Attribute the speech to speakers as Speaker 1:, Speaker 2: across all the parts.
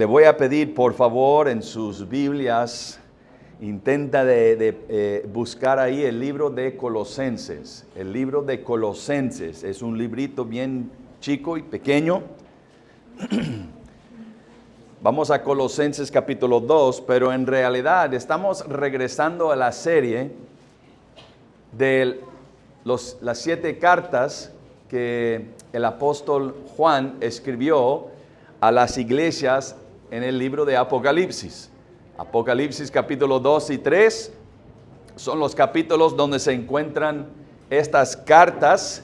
Speaker 1: Le voy a pedir, por favor, en sus Biblias, intenta buscar ahí el libro de Colosenses. El libro de Colosenses es un librito bien chico y pequeño. Vamos a Colosenses capítulo 2, pero en realidad estamos regresando a la serie de las 7 cartas que el apóstol Juan escribió a las iglesias en el libro de Apocalipsis. Apocalipsis capítulo 2 y 3 son los capítulos donde se encuentran estas cartas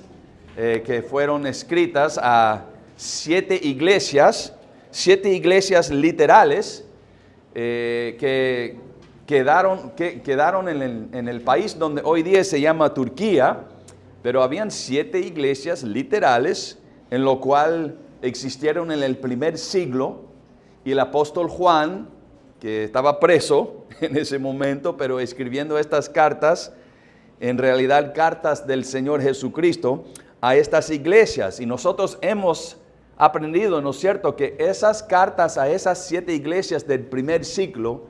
Speaker 1: que fueron escritas a 7 iglesias literales que quedaron en el país donde hoy día se llama Turquía, pero habían 7 iglesias literales en lo cual existieron en el primer siglo, y el apóstol Juan, que estaba preso en ese momento, pero escribiendo estas cartas, en realidad cartas del Señor Jesucristo, a estas iglesias. Y nosotros hemos aprendido, ¿no es cierto?, que esas cartas a esas 7 iglesias del primer siglo,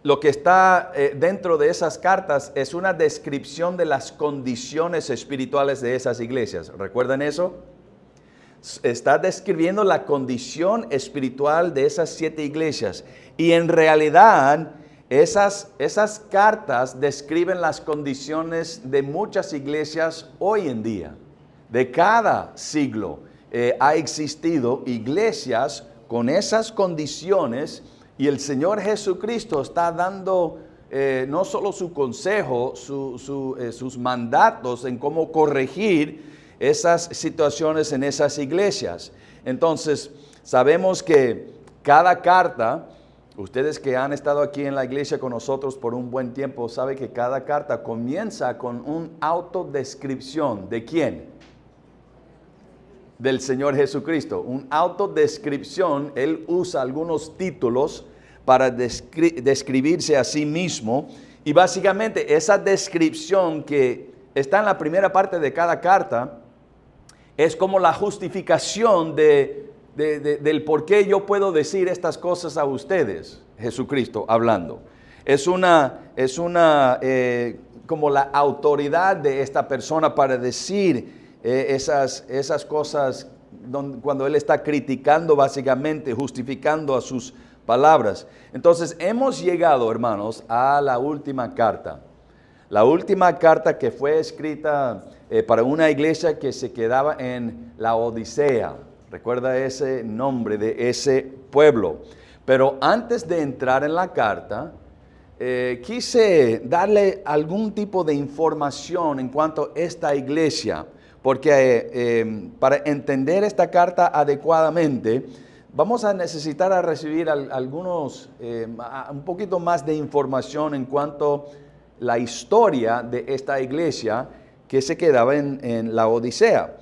Speaker 1: lo que está dentro de esas cartas es una descripción de las condiciones espirituales de esas iglesias. ¿Recuerdan eso? Está describiendo la condición espiritual de esas 7 iglesias. Y en realidad esas cartas describen las condiciones de muchas iglesias hoy en día. De cada siglo ha existido iglesias con esas condiciones, y el Señor Jesucristo está dando no solo su consejo, sus mandatos en cómo corregir esas situaciones en esas iglesias. Entonces, sabemos que cada carta, ustedes que han estado aquí en la iglesia con nosotros por un buen tiempo, saben que cada carta comienza con una autodescripción. ¿De quién? Del Señor Jesucristo. Una autodescripción. Él usa algunos títulos para describirse a sí mismo, y básicamente esa descripción que está en la primera parte de cada carta es como la justificación del por qué yo puedo decir estas cosas a ustedes, Jesucristo hablando. Es como la autoridad de esta persona para decir esas cosas cuando Él está criticando, básicamente justificando a sus palabras. Entonces hemos llegado, hermanos, a la última carta. La última carta que fue escrita para una iglesia que se quedaba en la Odisea. Recuerda ese nombre de ese pueblo. Pero antes de entrar en la carta, quise darle algún tipo de información en cuanto a esta iglesia. Porque para entender esta carta adecuadamente, vamos a necesitar recibir un poquito más de información en cuanto a la historia de esta iglesia que se quedaba en la Odisea.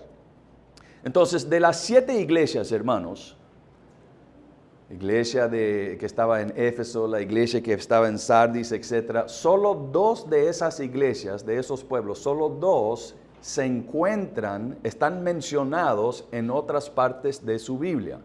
Speaker 1: Entonces, de las 7 iglesias, hermanos, iglesia que estaba en Éfeso, la iglesia que estaba en Sardis, etc., solo 2 de esas iglesias, de esos pueblos, solo 2 están mencionados en otras partes de su Biblia.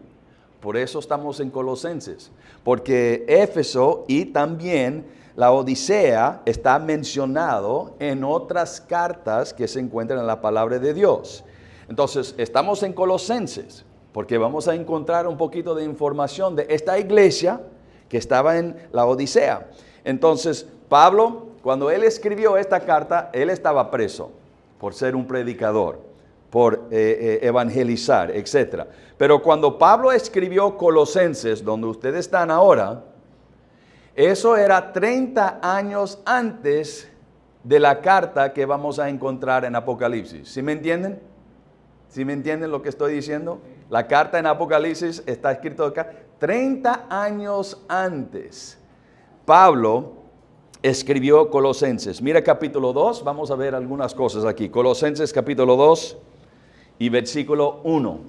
Speaker 1: Por eso estamos en Colosenses, porque Éfeso y también la Odisea está mencionado en otras cartas que se encuentran en la palabra de Dios. Entonces, estamos en Colosenses, porque vamos a encontrar un poquito de información de esta iglesia que estaba en la Odisea. Entonces, Pablo, cuando él escribió esta carta, él estaba preso por ser un predicador, por evangelizar, etc. Pero cuando Pablo escribió Colosenses, donde ustedes están ahora, eso era 30 años antes de la carta que vamos a encontrar en Apocalipsis. ¿Sí me entienden? ¿Sí me entienden lo que estoy diciendo? La carta en Apocalipsis está escrito acá 30 años antes. Pablo escribió Colosenses. Mira capítulo 2, vamos a ver algunas cosas aquí. Colosenses capítulo 2 y versículo 1.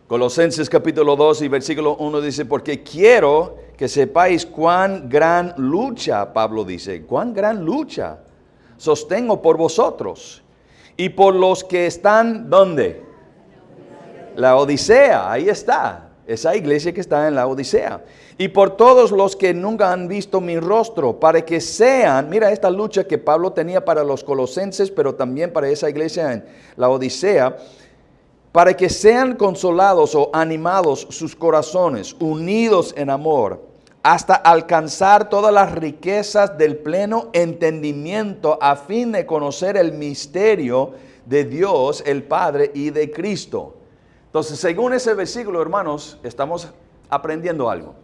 Speaker 1: Colosenses capítulo 2 y versículo 1 dice: porque quiero que sepáis cuán gran lucha, Pablo dice, cuán gran lucha sostengo por vosotros y por los que están, ¿dónde? La Odisea, ahí está. Esa iglesia que está en la Odisea. Y por todos los que nunca han visto mi rostro, para que sean, mira esta lucha que Pablo tenía para los colosenses, pero también para esa iglesia en la Odisea, para que sean consolados o animados sus corazones, unidos en amor, hasta alcanzar todas las riquezas del pleno entendimiento, a fin de conocer el misterio de Dios, el Padre, y de Cristo. Entonces, según ese versículo, hermanos, estamos aprendiendo algo.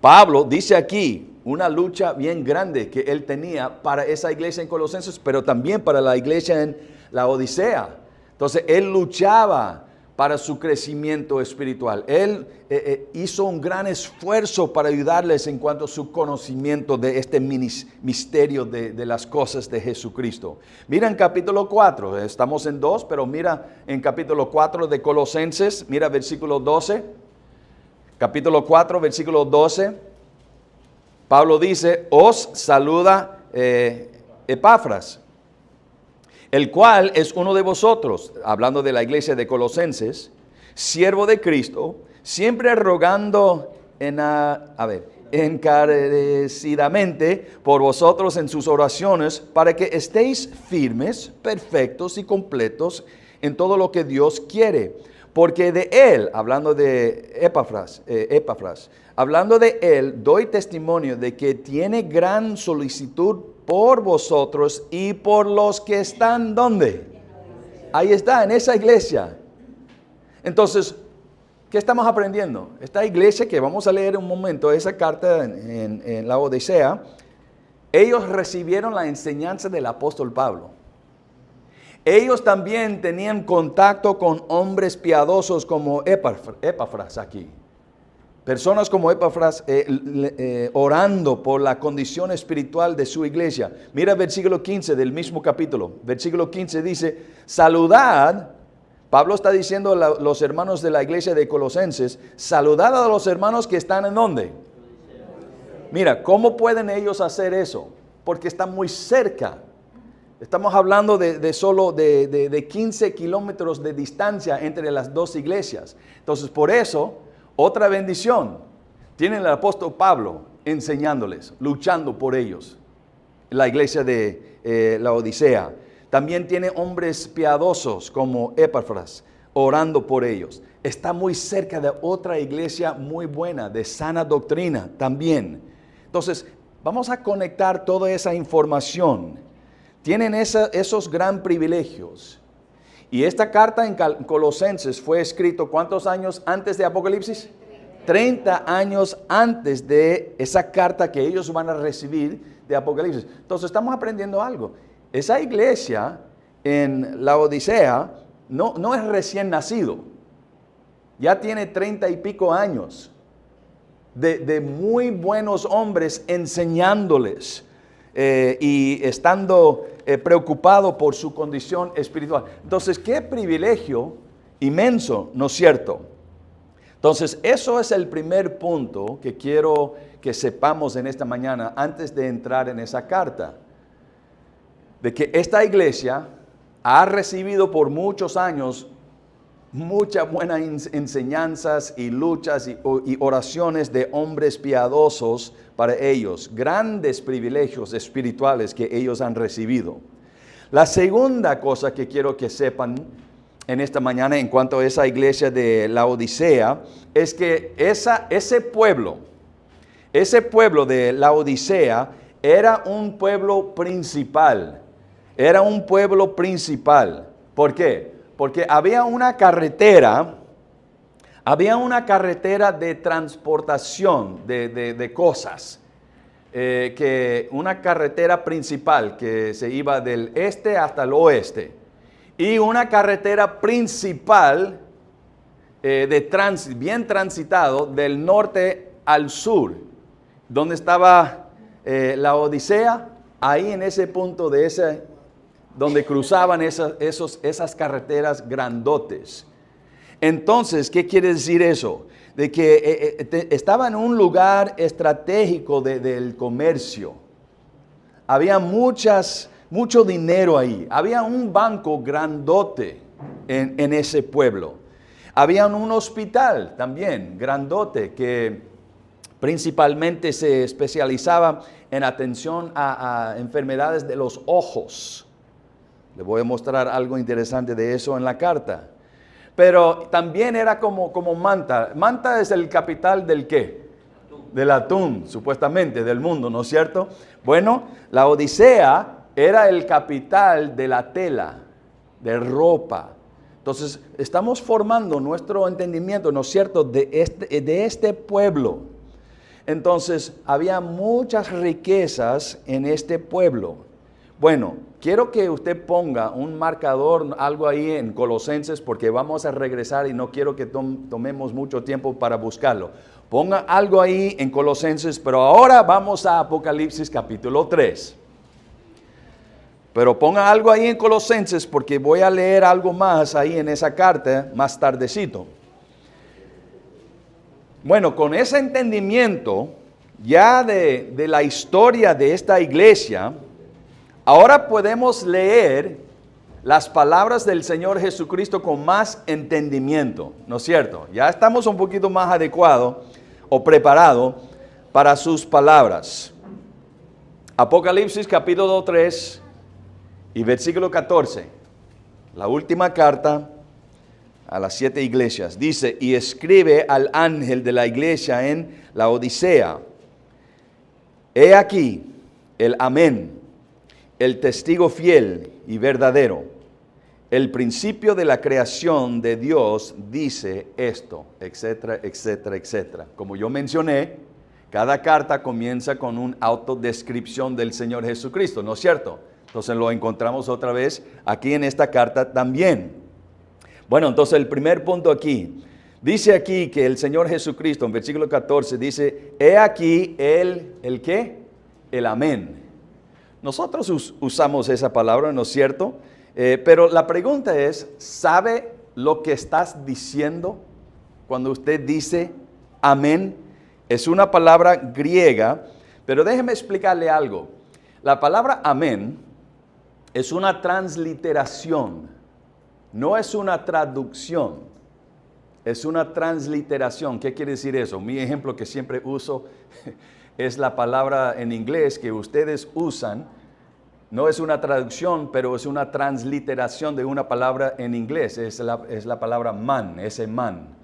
Speaker 1: Pablo dice aquí una lucha bien grande que él tenía para esa iglesia en Colosenses, pero también para la iglesia en la Odisea. Entonces, él luchaba para su crecimiento espiritual. Él hizo un gran esfuerzo para ayudarles en cuanto a su conocimiento de este misterio de las cosas de Jesucristo. Mira en capítulo 4, estamos en 2, pero mira en capítulo 4 de Colosenses, mira versículo 12. Capítulo 4, versículo 12. Pablo dice, os saluda Epafras, el cual es uno de vosotros, hablando de la iglesia de Colosenses, siervo de Cristo, siempre rogando encarecidamente por vosotros en sus oraciones, para que estéis firmes, perfectos y completos en todo lo que Dios quiere. Porque de él, hablando de Epafras, hablando de él, doy testimonio de que tiene gran solicitud por vosotros y por los que están, ¿dónde? Ahí está, en esa iglesia. Entonces, ¿qué estamos aprendiendo? Esta iglesia que vamos a leer un momento, esa carta en la Odisea, ellos recibieron la enseñanza del apóstol Pablo. Ellos también tenían contacto con hombres piadosos como Epafras aquí. Personas como Epafras orando por la condición espiritual de su iglesia. Mira versículo 15 del mismo capítulo. Versículo 15 dice, saludad, Pablo está diciendo a los hermanos de la iglesia de Colosenses, saludad a los hermanos que están en ¿dónde? Mira, ¿cómo pueden ellos hacer eso? Porque están muy cerca. Estamos hablando de solo 15 kilómetros de distancia entre las dos iglesias. Entonces, por eso, otra bendición. Tienen al apóstol Pablo enseñándoles, luchando por ellos. La iglesia de la Odisea. También tiene hombres piadosos como Epafras, orando por ellos. Está muy cerca de otra iglesia muy buena, de sana doctrina también. Entonces, vamos a conectar toda esa información. Tienen esos gran privilegios. Y esta carta en Colosenses fue escrito ¿cuántos años antes de Apocalipsis? 30 años antes de esa carta que ellos van a recibir de Apocalipsis. Entonces estamos aprendiendo algo. Esa iglesia en la Odisea no es recién nacido. Ya tiene 30 y pico años de muy buenos hombres enseñándoles. Y estando preocupado por su condición espiritual. Entonces, qué privilegio inmenso, ¿no es cierto? Entonces, eso es el primer punto que quiero que sepamos en esta mañana antes de entrar en esa carta. De que esta iglesia ha recibido por muchos años muchas buenas enseñanzas y luchas y oraciones de hombres piadosos para ellos, grandes privilegios espirituales que ellos han recibido. La segunda cosa que quiero que sepan en esta mañana en cuanto a esa iglesia de la Odisea es que ese pueblo de la Odisea era un pueblo principal. Era un pueblo principal. ¿Por qué? Porque había una carretera de transportación de cosas, una carretera principal que se iba del este hasta el oeste, y una carretera principal bien transitado del norte al sur, donde estaba la Odisea, ahí en ese punto donde cruzaban esas carreteras grandotes. Entonces, ¿qué quiere decir eso? De que estaba en un lugar estratégico del comercio. Había mucho dinero ahí. Había un banco grandote en ese pueblo. Había un hospital también, grandote, que principalmente se especializaba en atención a enfermedades de los ojos. Le voy a mostrar algo interesante de eso en la carta. Pero también era como Manta. Manta es el capital ¿del qué? Del atún, supuestamente, del mundo, ¿no es cierto? Bueno, la Odisea era el capital de la tela, de ropa. Entonces, estamos formando nuestro entendimiento, ¿no es cierto?, de este pueblo. Entonces, había muchas riquezas en este pueblo. Bueno, quiero que usted ponga un marcador, algo ahí en Colosenses, porque vamos a regresar y no quiero que tomemos mucho tiempo para buscarlo. Ponga algo ahí en Colosenses, pero ahora vamos a Apocalipsis capítulo 3. Pero ponga algo ahí en Colosenses, porque voy a leer algo más ahí en esa carta más tardecito. Bueno, con ese entendimiento ya de la historia de esta iglesia, ahora podemos leer las palabras del Señor Jesucristo con más entendimiento, ¿no es cierto? Ya estamos un poquito más adecuados o preparados para sus palabras. Apocalipsis capítulo 3 y versículo 14, la última carta a las 7 iglesias. Dice, y escribe al ángel de la iglesia en la Odisea, he aquí el amén, el testigo fiel y verdadero, el principio de la creación de Dios dice esto, etcétera, etcétera, etcétera. Como yo mencioné, cada carta comienza con una autodescripción del Señor Jesucristo, ¿no es cierto? Entonces lo encontramos otra vez aquí en esta carta también. Bueno, entonces el primer punto aquí, dice aquí que el Señor Jesucristo, en versículo 14, dice, he aquí ¿el qué? El amén. Nosotros usamos esa palabra, ¿no es cierto? Pero la pregunta es, ¿sabe lo que estás diciendo cuando usted dice amén? Es una palabra griega, pero déjeme explicarle algo. La palabra amén es una transliteración, no es una traducción, es una transliteración. ¿Qué quiere decir eso? Mi ejemplo que siempre uso es la palabra en inglés que ustedes usan. No es una traducción, pero es una transliteración de una palabra en inglés. Es la palabra man, ese man,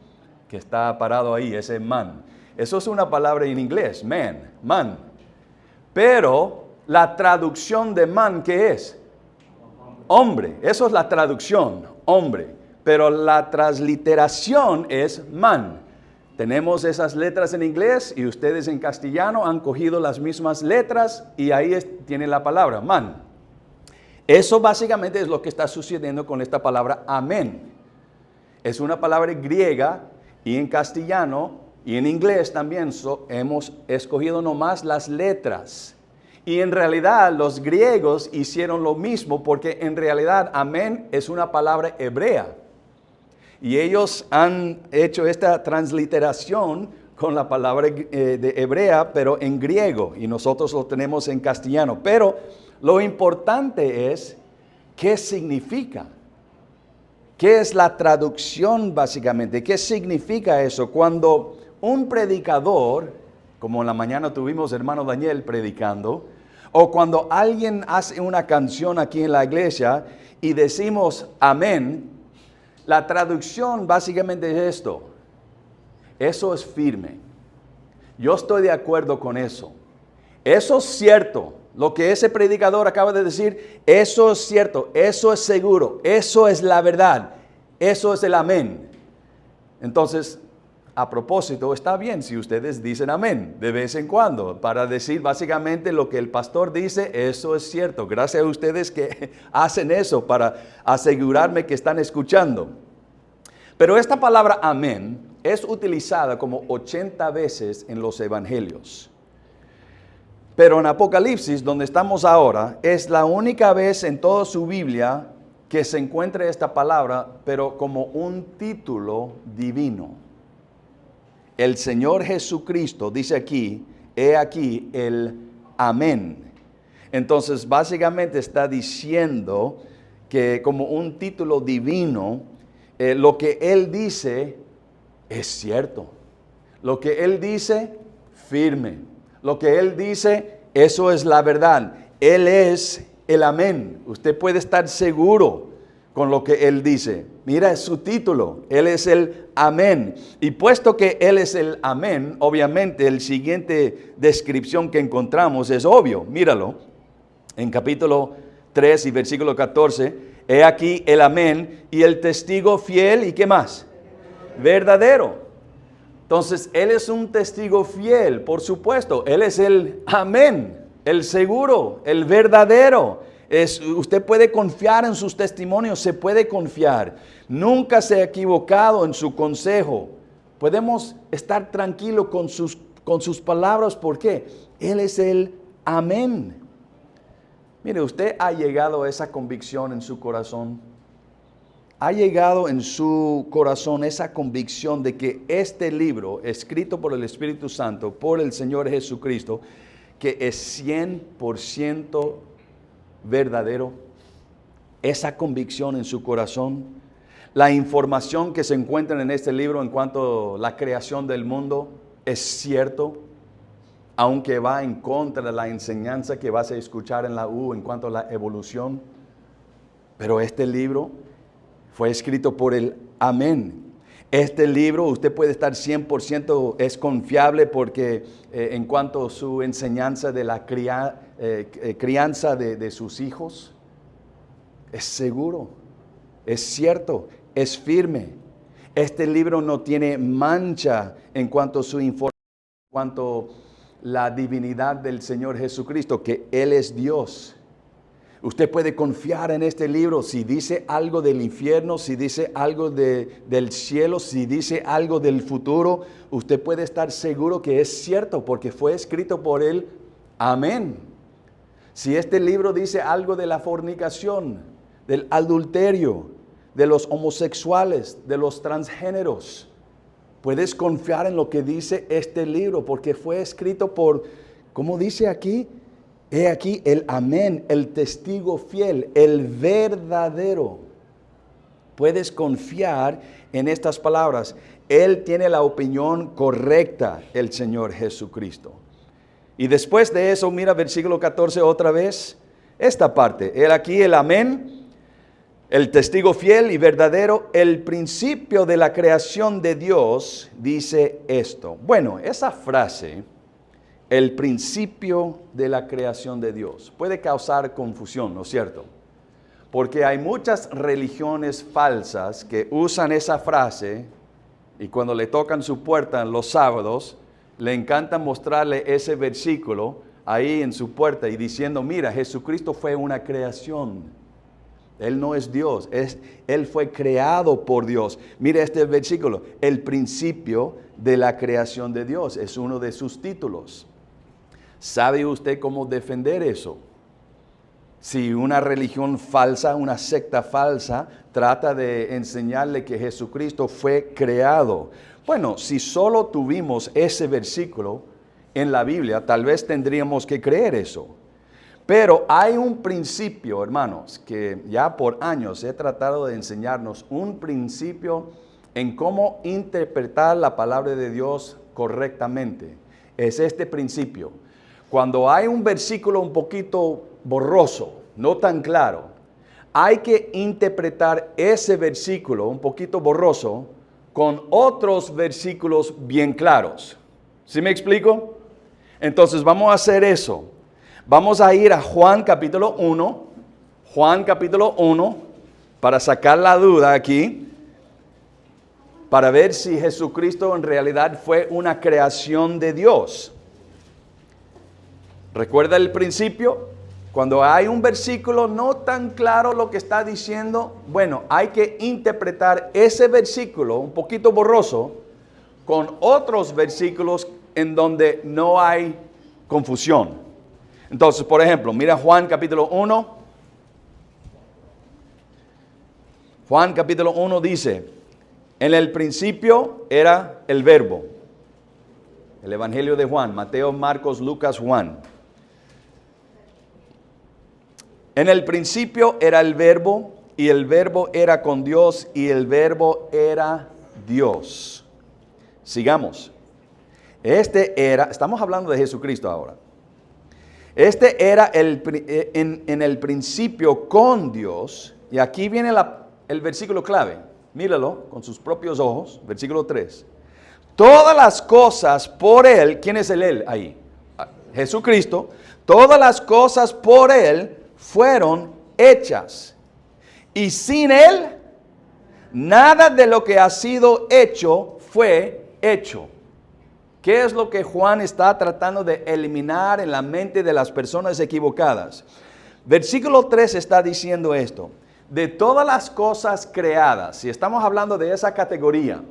Speaker 1: que está parado ahí, ese man. Eso es una palabra en inglés, man. Pero la traducción de man, ¿qué es? Hombre. Eso es la traducción, hombre. Pero la transliteración es man. Tenemos esas letras en inglés y ustedes en castellano han cogido las mismas letras y ahí tiene la palabra, man. Eso básicamente es lo que está sucediendo con esta palabra amén. Es una palabra griega y en castellano y en inglés también hemos escogido nomás las letras. Y en realidad los griegos hicieron lo mismo porque en realidad amén es una palabra hebrea. Y ellos han hecho esta transliteración con la palabra de hebrea, pero en griego, y nosotros lo tenemos en castellano. Pero lo importante es, ¿qué significa? ¿Qué es la traducción básicamente? ¿Qué significa eso? Cuando un predicador, como en la mañana tuvimos hermano Daniel predicando, o cuando alguien hace una canción aquí en la iglesia y decimos amén, la traducción básicamente es esto. Eso es firme. Yo estoy de acuerdo con eso. Eso es cierto. Lo que ese predicador acaba de decir, eso es cierto, eso es seguro, eso es la verdad, eso es el amén. Entonces, a propósito, está bien si ustedes dicen amén de vez en cuando, para decir básicamente lo que el pastor dice, eso es cierto. Gracias a ustedes que hacen eso para asegurarme que están escuchando. Pero esta palabra amén es utilizada como 80 veces en los evangelios. Pero en Apocalipsis, donde estamos ahora, es la única vez en toda su Biblia que se encuentra esta palabra, pero como un título divino. El Señor Jesucristo dice aquí, he aquí el amén. Entonces, básicamente está diciendo que como un título divino, lo que Él dice es cierto. Lo que Él dice, firme. Lo que Él dice, eso es la verdad. Él es el amén. Usted puede estar seguro con lo que Él dice. Mira, es su título. Él es el amén. Y puesto que Él es el amén, obviamente el siguiente descripción que encontramos es obvio. Míralo. En capítulo 3 y versículo 14. He aquí el amén y el testigo fiel. ¿Y qué más? Verdadero. Entonces, Él es un testigo fiel, por supuesto. Él es el amén, el seguro, el verdadero. Usted puede confiar en sus testimonios, se puede confiar. Nunca se ha equivocado en su consejo. Podemos estar tranquilos con sus palabras. ¿Por qué? Él es el amén. Mire, usted ha llegado a esa convicción en su corazón. Ha llegado en su corazón esa convicción de que este libro, escrito por el Espíritu Santo, por el Señor Jesucristo, que es 100% verdadero. Esa convicción en su corazón, la información que se encuentra en este libro en cuanto a la creación del mundo es cierto, aunque va en contra de la enseñanza que vas a escuchar en la U en cuanto a la evolución. Pero este libro fue escrito por el amén. Este libro usted puede estar 100% es confiable porque en cuanto a su enseñanza de la crianza de sus hijos, es seguro, es cierto, es firme. Este libro no tiene mancha en cuanto a su información, en cuanto a la divinidad del Señor Jesucristo, que Él es Dios. Usted puede confiar en este libro. Si dice algo del infierno, si dice algo del cielo, si dice algo del futuro, usted puede estar seguro que es cierto porque fue escrito por Él. Amén. Si este libro dice algo de la fornicación, del adulterio, de los homosexuales, de los transgéneros, puedes confiar en lo que dice este libro porque fue escrito por, ¿cómo dice aquí? He aquí el amén, el testigo fiel, el verdadero. Puedes confiar en estas palabras. Él tiene la opinión correcta, el Señor Jesucristo. Y después de eso, mira versículo 14 otra vez. Esta parte, he aquí el amén, el testigo fiel y verdadero, el principio de la creación de Dios, dice esto. Bueno, esa frase, el principio de la creación de Dios, puede causar confusión, ¿no es cierto? Porque hay muchas religiones falsas que usan esa frase y cuando le tocan su puerta los sábados, le encanta mostrarle ese versículo ahí en su puerta y diciendo, mira, Jesucristo fue una creación. Él no es Dios, Él fue creado por Dios. Mira este versículo, el principio de la creación de Dios, es uno de sus títulos. ¿Sabe usted cómo defender eso? Si una religión falsa, una secta falsa, trata de enseñarle que Jesucristo fue creado. Bueno, si solo tuvimos ese versículo en la Biblia, tal vez tendríamos que creer eso. Pero hay un principio, hermanos, que ya por años he tratado de enseñarnos, un principio en cómo interpretar la palabra de Dios correctamente. Es este principio. Cuando hay un versículo un poquito borroso, no tan claro, hay que interpretar ese versículo un poquito borroso con otros versículos bien claros. ¿Sí me explico? Entonces vamos a hacer eso. Vamos a ir a Juan capítulo 1, para sacar la duda aquí, para ver si Jesucristo en realidad fue una creación de Dios. ¿Recuerda el principio? Cuando hay un versículo no tan claro lo que está diciendo, bueno, hay que interpretar ese versículo un poquito borroso con otros versículos en donde no hay confusión. Entonces, por ejemplo, mira Juan capítulo 1. Juan capítulo 1 dice, en el principio era el verbo. El Evangelio de Juan, Mateo, Marcos, Lucas, Juan. En el principio era el verbo y el verbo era con Dios, y el verbo era Dios. Sigamos. Estamos hablando de Jesucristo ahora. Era en el principio con Dios, y aquí viene el versículo clave. Míralo con sus propios ojos, versículo 3. Todas las cosas por Él, ¿quién es el Él ahí? Jesucristo. Todas las cosas por Él fueron hechas. Y sin Él, nada de lo que ha sido hecho fue hecho. ¿Qué es lo que Juan está tratando de eliminar en la mente de las personas equivocadas? Versículo 3 está diciendo esto. De todas las cosas creadas, si estamos hablando de esa categoría,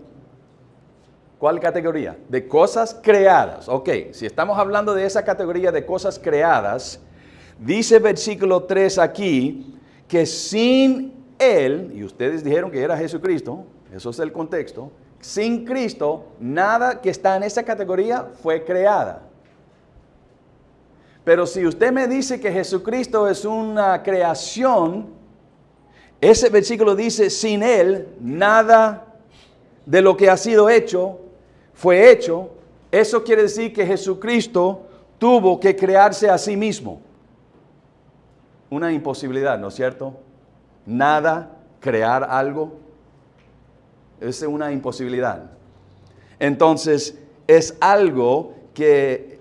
Speaker 1: ¿cuál categoría? De cosas creadas. Ok, si estamos hablando de esa categoría de cosas creadas, dice versículo 3 aquí, que sin Él, y ustedes dijeron que era Jesucristo, eso es el contexto, sin Cristo, nada que está en esa categoría fue creada. Pero si usted me dice que Jesucristo es una creación, ese versículo dice, sin Él, nada de lo que ha sido hecho fue hecho. Eso quiere decir que Jesucristo tuvo que crearse a sí mismo. Una imposibilidad, ¿no es cierto? Nada, crear algo, es una imposibilidad. Entonces, es algo que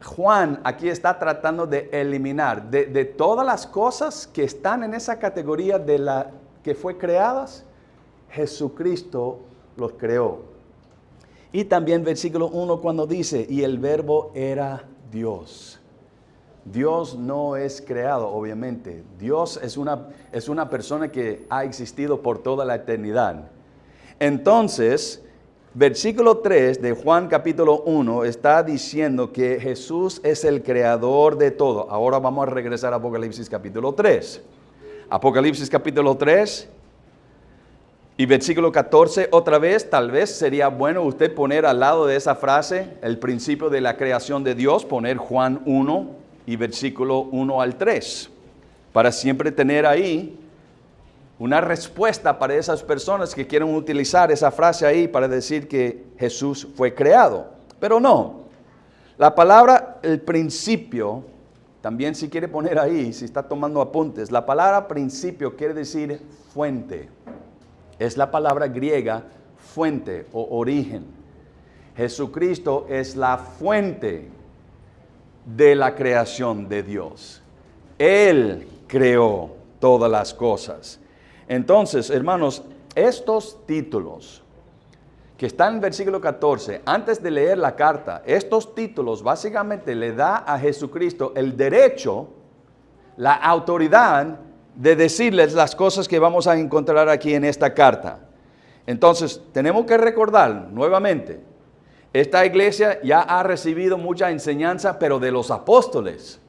Speaker 1: Juan aquí está tratando de eliminar. De todas las cosas que están en esa categoría de la que fue creadas, Jesucristo los creó. Y también versículo 1 cuando dice, y el verbo era Dios. Dios no es creado, obviamente. Dios es una persona que ha existido por toda la eternidad. Entonces, versículo 3 de Juan capítulo 1 está diciendo que Jesús es el creador de todo. Ahora vamos a regresar a Apocalipsis capítulo 3. Apocalipsis capítulo 3 y versículo 14 otra vez. Tal vez sería bueno usted poner al lado de esa frase el principio de la creación de Dios, poner Juan 1 y versículo 1 al 3, para siempre tener ahí una respuesta para esas personas que quieren utilizar esa frase ahí para decir que Jesús fue creado. Pero no, la palabra el principio, también si quiere poner ahí, si está tomando apuntes, la palabra principio quiere decir fuente. Es la palabra griega fuente o origen. Jesucristo es la fuente de la creación de Dios. Él creó todas las cosas. Entonces, hermanos, estos títulos que están en versículo 14, antes de leer la carta, estos títulos básicamente le da a Jesucristo el derecho, la autoridad de decirles las cosas que vamos a encontrar aquí en esta carta. Entonces, tenemos que recordar nuevamente, esta iglesia ya ha recibido mucha enseñanza, pero de los apóstoles.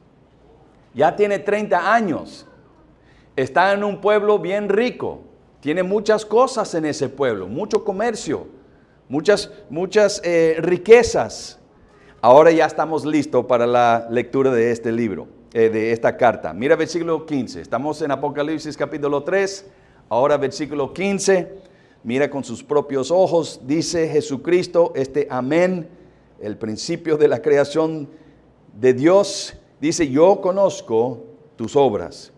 Speaker 1: Ya tiene 30 años. Está en un pueblo bien rico, tiene muchas cosas en ese pueblo, mucho comercio, muchas riquezas. Ahora ya estamos listos para la lectura de este libro, de esta carta. Mira versículo 15, estamos en Apocalipsis capítulo 3, ahora versículo 15, mira con sus propios ojos, dice Jesucristo, amén, el principio de la creación de Dios, dice, yo conozco tus obras.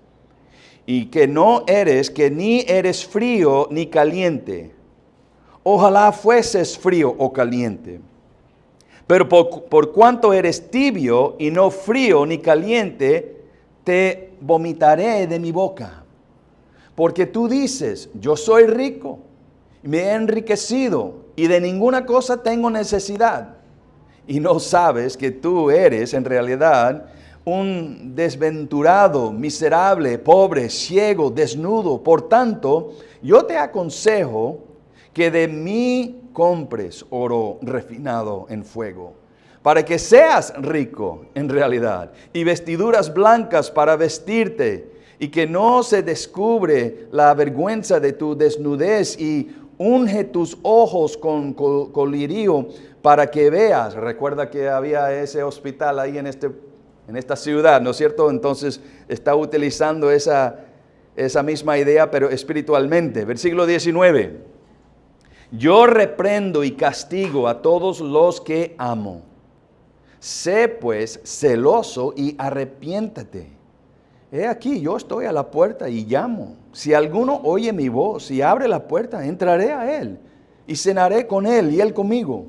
Speaker 1: Y que ni eres frío ni caliente. Ojalá fueses frío o caliente. Pero por cuanto eres tibio y no frío ni caliente, te vomitaré de mi boca. Porque tú dices, yo soy rico, me he enriquecido y de ninguna cosa tengo necesidad. Y no sabes que tú eres en realidad un desventurado, miserable, pobre, ciego, desnudo. Por tanto, yo te aconsejo que de mí compres oro refinado en fuego, para que seas rico en realidad, y vestiduras blancas para vestirte, y que no se descubre la vergüenza de tu desnudez, y unge tus ojos con colirio para que veas. Recuerda que había ese hospital ahí en esta ciudad, ¿no es cierto? Entonces está utilizando esa esa misma idea, pero espiritualmente. Versículo 19. Yo reprendo y castigo a todos los que amo. Sé pues celoso y arrepiéntate. He aquí, yo estoy a la puerta y llamo. Si alguno oye mi voz y abre la puerta, entraré a él y cenaré con él y él conmigo.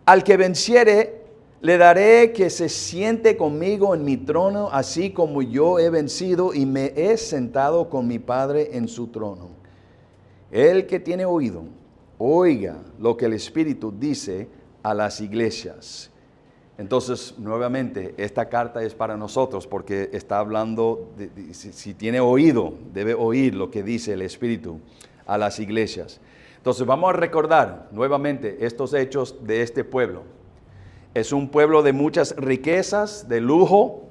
Speaker 1: Al que venciere, le daré que se siente conmigo en mi trono, así como yo he vencido y me he sentado con mi Padre en su trono. El que tiene oído, oiga lo que el Espíritu dice a las iglesias. Entonces, nuevamente, esta carta es para nosotros porque está hablando, si tiene oído, debe oír lo que dice el Espíritu a las iglesias. Entonces, vamos a recordar nuevamente estos hechos de este pueblo. Es un pueblo de muchas riquezas, de lujo.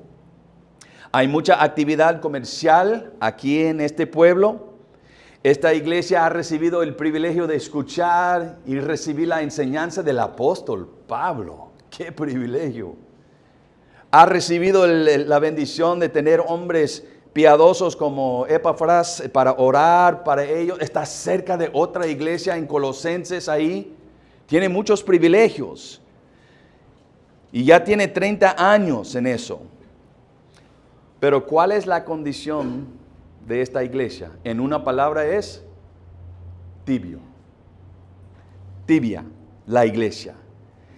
Speaker 1: Hay mucha actividad comercial aquí en este pueblo. Esta iglesia ha recibido el privilegio de escuchar y recibir la enseñanza del apóstol Pablo. ¡Qué privilegio! Ha recibido la bendición de tener hombres piadosos como Epafras para orar para ellos. Está cerca de otra iglesia en Colosenses ahí. Tiene muchos privilegios. Y ya tiene 30 años en eso. Pero ¿cuál es la condición de esta iglesia? En una palabra es tibio. Tibia, la iglesia.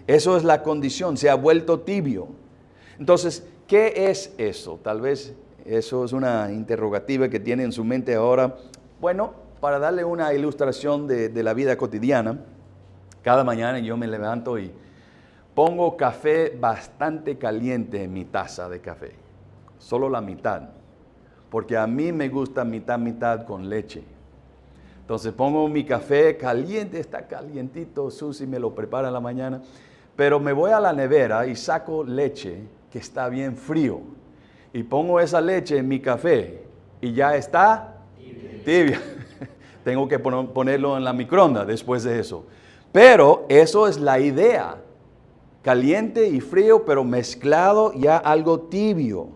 Speaker 1: Eso es la condición, se ha vuelto tibio. Entonces, ¿qué es eso? Tal vez eso es una interrogativa que tiene en su mente ahora. Bueno, para darle una ilustración de la vida cotidiana, cada mañana yo me levanto y pongo café bastante caliente en mi taza de café, solo la mitad, porque a mí me gusta mitad con leche. Entonces pongo mi café caliente, está calientito, Susi me lo prepara en la mañana, pero me voy a la nevera y saco leche que está bien frío y pongo esa leche en mi café y ya está tibia. Tengo que ponerlo en la microondas después de eso. Pero eso es la idea. Caliente y frío, pero mezclado ya algo tibio.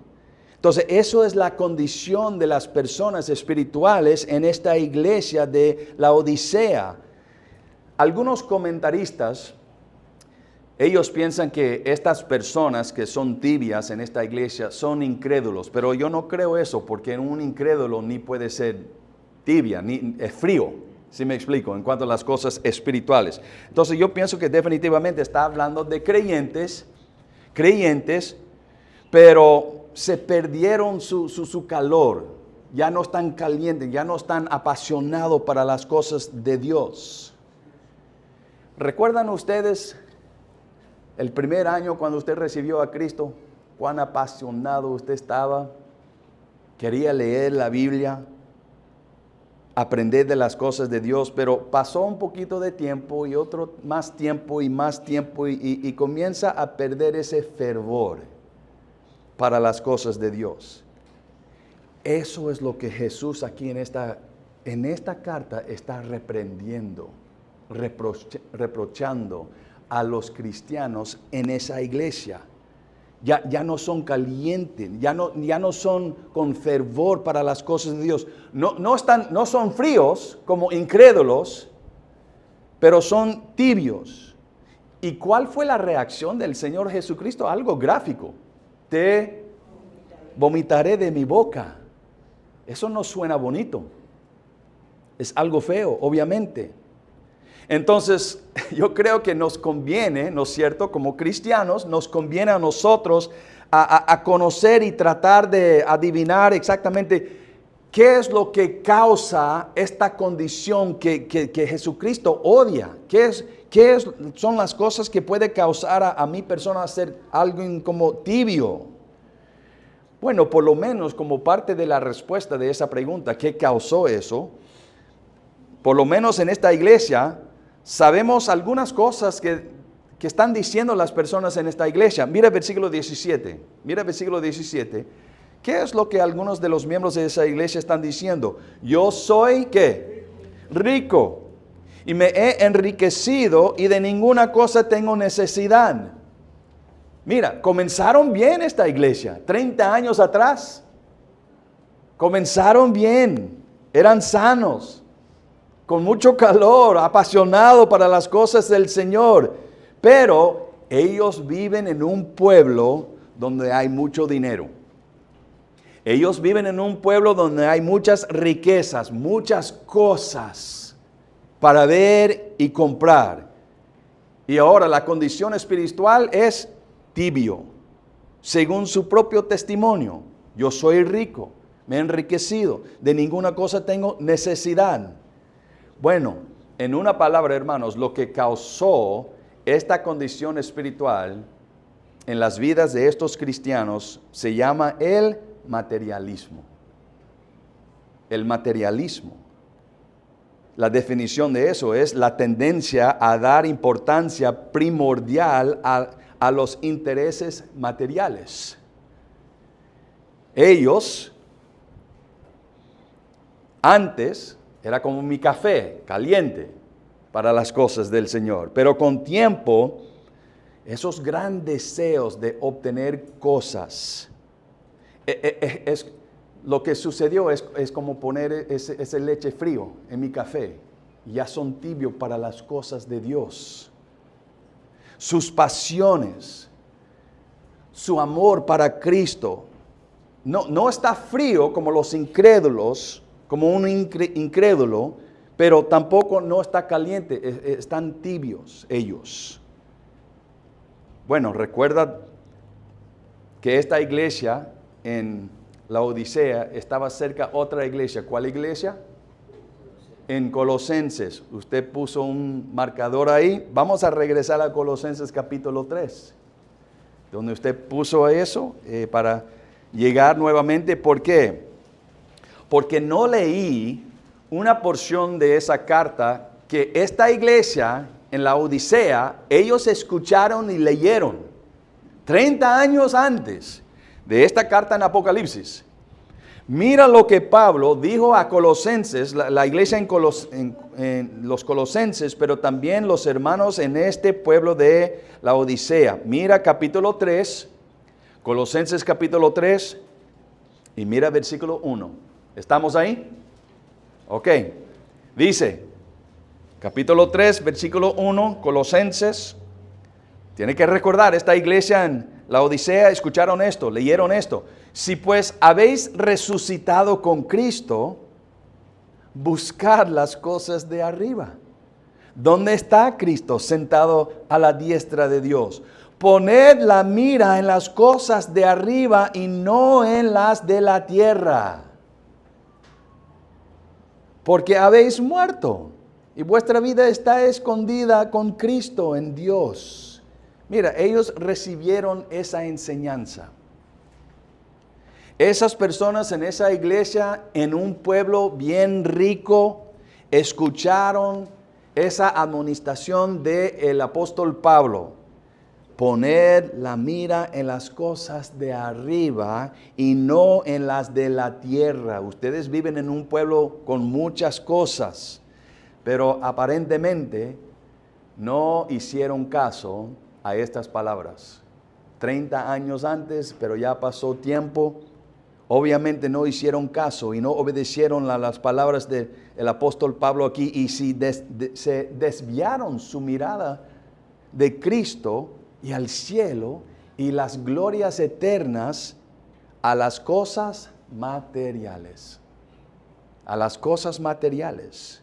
Speaker 1: Entonces, eso es la condición de las personas espirituales en esta iglesia de la Odisea. Algunos comentaristas, ellos piensan que estas personas que son tibias en esta iglesia son incrédulos, pero yo no creo eso, porque un incrédulo ni puede ser tibia, ni es frío. ¿Sí me explico? En cuanto a las cosas espirituales. Entonces yo pienso que definitivamente está hablando de creyentes, pero se perdieron su calor. Ya no están calientes, ya no están apasionados para las cosas de Dios. ¿Recuerdan ustedes el primer año cuando usted recibió a Cristo? ¿Cuán apasionado usted estaba? Quería leer la Biblia, aprender de las cosas de Dios, pero pasó un poquito de tiempo y otro más tiempo y comienza a perder ese fervor para las cosas de Dios. Eso es lo que Jesús aquí en esta carta está reprendiendo, reprochando a los cristianos en esa iglesia. Ya no son calientes, ya no son con fervor para las cosas de Dios. No son fríos como incrédulos, pero son tibios. ¿Y cuál fue la reacción del Señor Jesucristo? Algo gráfico. Te vomitaré de mi boca. Eso no suena bonito. Es algo feo, obviamente. Entonces, yo creo que nos conviene, ¿no es cierto? Como cristianos, nos conviene a nosotros a conocer y tratar de adivinar exactamente qué es lo que causa esta condición que Jesucristo odia. Son las cosas que puede causar a mi persona ser algo como tibio. Bueno, por lo menos como parte de la respuesta de esa pregunta, ¿qué causó eso? Por lo menos en esta iglesia sabemos algunas cosas que están diciendo las personas en esta iglesia. Mira el versículo 17. ¿Qué es lo que algunos de los miembros de esa iglesia están diciendo? Yo soy, ¿qué? Rico. Y me he enriquecido y de ninguna cosa tengo necesidad. Mira, comenzaron bien esta iglesia, 30 años atrás. Comenzaron bien, eran sanos, con mucho calor, apasionados para las cosas del Señor. Pero ellos viven en un pueblo donde hay mucho dinero. Ellos viven en un pueblo donde hay muchas riquezas, muchas cosas para ver y comprar. Y ahora la condición espiritual es tibio, según su propio testimonio. Yo soy rico, me he enriquecido, de ninguna cosa tengo necesidad. Bueno, en una palabra, hermanos, lo que causó esta condición espiritual en las vidas de estos cristianos se llama el materialismo. El materialismo. La definición de eso es la tendencia a dar importancia primordial a los intereses materiales. Ellos, antes, era como mi café, caliente, para las cosas del Señor. Pero con tiempo, esos grandes deseos de obtener cosas, lo que sucedió es como poner ese leche frío en mi café. Ya son tibios para las cosas de Dios. Sus pasiones, su amor para Cristo, no está frío como los incrédulos, como un incrédulo, pero tampoco no está caliente, están tibios ellos. Bueno, recuerda que esta iglesia en la Odisea estaba cerca otra iglesia. ¿Cuál iglesia? En Colosenses. Usted puso un marcador ahí. Vamos a regresar a Colosenses capítulo 3, donde usted puso eso para llegar nuevamente. ¿Por qué? Porque no leí una porción de esa carta que esta iglesia en la Odisea, ellos escucharon y leyeron 30 años antes de esta carta en Apocalipsis. Mira lo que Pablo dijo a Colosenses, la iglesia en los Colosenses, pero también los hermanos en este pueblo de la Odisea. Mira capítulo 3, Colosenses capítulo 3, y mira versículo 1. ¿Estamos ahí? Ok. Dice, capítulo 3, versículo 1, Colosenses. Tiene que recordar, esta iglesia en la Odisea escucharon esto, leyeron esto. Si pues habéis resucitado con Cristo, buscad las cosas de arriba. ¿Dónde está Cristo sentado a la diestra de Dios? Poned la mira en las cosas de arriba y no en las de la tierra. Porque habéis muerto y vuestra vida está escondida con Cristo en Dios. Mira, ellos recibieron esa enseñanza. Esas personas en esa iglesia, en un pueblo bien rico, escucharon esa amonestación del apóstol Pablo. Poned la mira en las cosas de arriba y no en las de la tierra. Ustedes viven en un pueblo con muchas cosas, pero aparentemente no hicieron caso a estas palabras. 30 años antes, pero ya pasó tiempo. Obviamente no hicieron caso y no obedecieron a las palabras del apóstol Pablo aquí. Y si se desviaron su mirada de Cristo y al cielo y las glorias eternas a las cosas materiales. A las cosas materiales.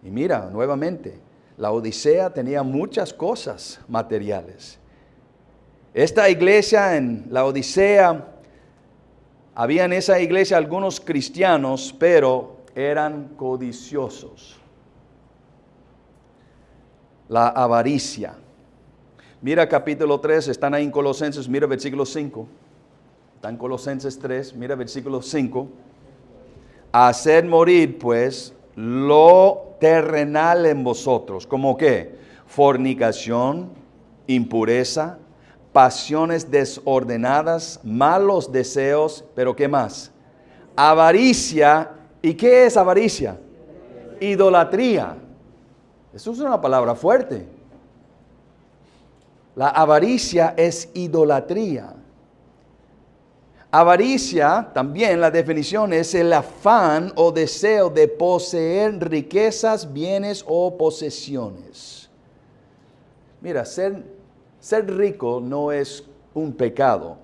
Speaker 1: Y mira, nuevamente, la Odisea tenía muchas cosas materiales. Esta iglesia en la Odisea, había en esa iglesia algunos cristianos, pero eran codiciosos. La avaricia. Mira capítulo 3, están ahí en Colosenses, mira versículo 5. Está en Colosenses 3, mira versículo 5. Haced morir pues lo terrenal en vosotros. ¿Cómo qué? Fornicación, impureza, pasiones desordenadas, malos deseos, pero ¿qué más? Avaricia. ¿Y qué es avaricia? Idolatría. Eso es una palabra fuerte. La avaricia es idolatría. Avaricia, también la definición es el afán o deseo de poseer riquezas, bienes o posesiones. Mira, ser rico no es un pecado.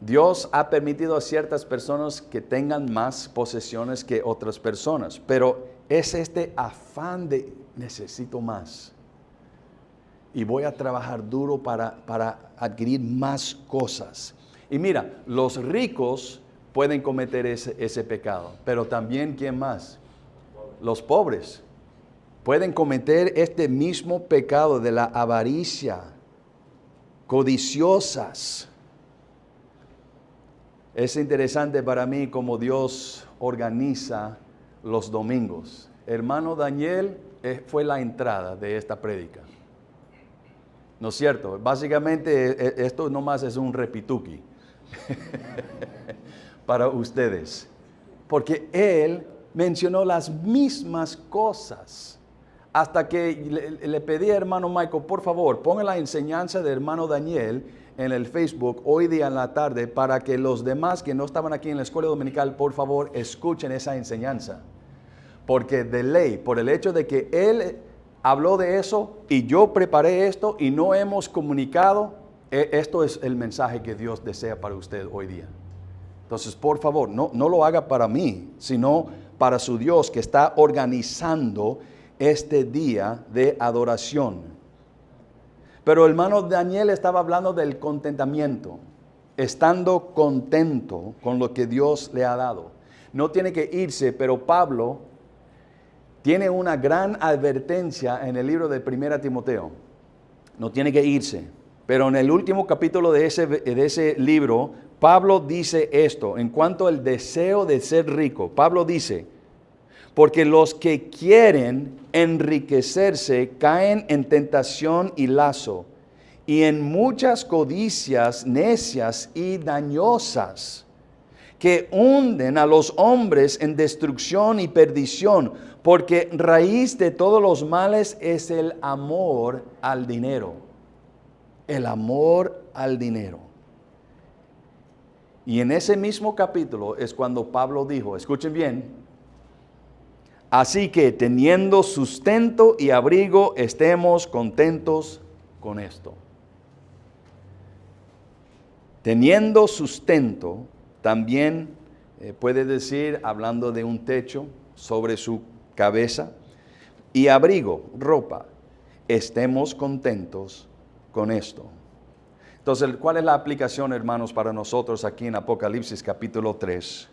Speaker 1: Dios ha permitido a ciertas personas que tengan más posesiones que otras personas, pero es este afán de necesito más. Y voy a trabajar duro para adquirir más cosas. Y mira, los ricos pueden cometer ese pecado, pero también, ¿quién más? Los pobres pueden cometer este mismo pecado de la avaricia, codiciosas. Es interesante para mí cómo Dios organiza los domingos. Hermano Daniel fue la entrada de esta prédica. ¿No es cierto? Básicamente esto nomás es un repituki para ustedes. Porque él mencionó las mismas cosas. Hasta que le pedí a hermano Michael, por favor, ponga la enseñanza de hermano Daniel en el Facebook hoy día en la tarde para que los demás que no estaban aquí en la escuela dominical, por favor, escuchen esa enseñanza. Porque de ley, por el hecho de que él habló de eso y yo preparé esto y no hemos comunicado, esto es el mensaje que Dios desea para usted hoy día. Entonces, por favor, no lo haga para mí, sino para su Dios que está organizando este día de adoración. Pero el hermano Daniel estaba hablando del contentamiento, estando contento con lo que Dios le ha dado. No tiene que irse, pero Pablo tiene una gran advertencia en el libro de 1 Timoteo. No tiene que irse. Pero en el último capítulo de ese libro, Pablo dice esto, en cuanto al deseo de ser rico. Pablo dice, porque los que quieren enriquecerse caen en tentación y lazo, y en muchas codicias necias y dañosas, que hunden a los hombres en destrucción y perdición, porque raíz de todos los males es el amor al dinero. El amor al dinero. Y en ese mismo capítulo es cuando Pablo dijo, escuchen bien, así que teniendo sustento y abrigo, estemos contentos con esto. Teniendo sustento, también puede decir, hablando de un techo sobre su cabeza, y abrigo, ropa, estemos contentos con esto. Entonces, ¿cuál es la aplicación, hermanos, para nosotros aquí en Apocalipsis capítulo 3?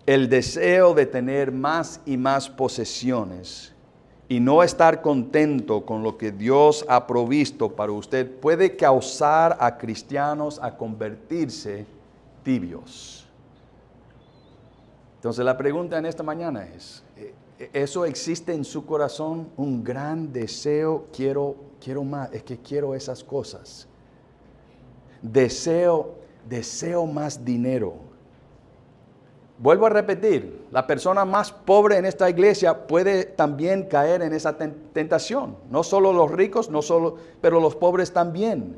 Speaker 1: El deseo de tener más y más posesiones y no estar contento con lo que Dios ha provisto para usted puede causar a cristianos a convertirse tibios. Entonces la pregunta en esta mañana es, ¿eso existe en su corazón? Un gran deseo, quiero más, es que quiero esas cosas. Deseo más dinero. Vuelvo a repetir, la persona más pobre en esta iglesia puede también caer en esa tentación. No solo los ricos, pero los pobres también.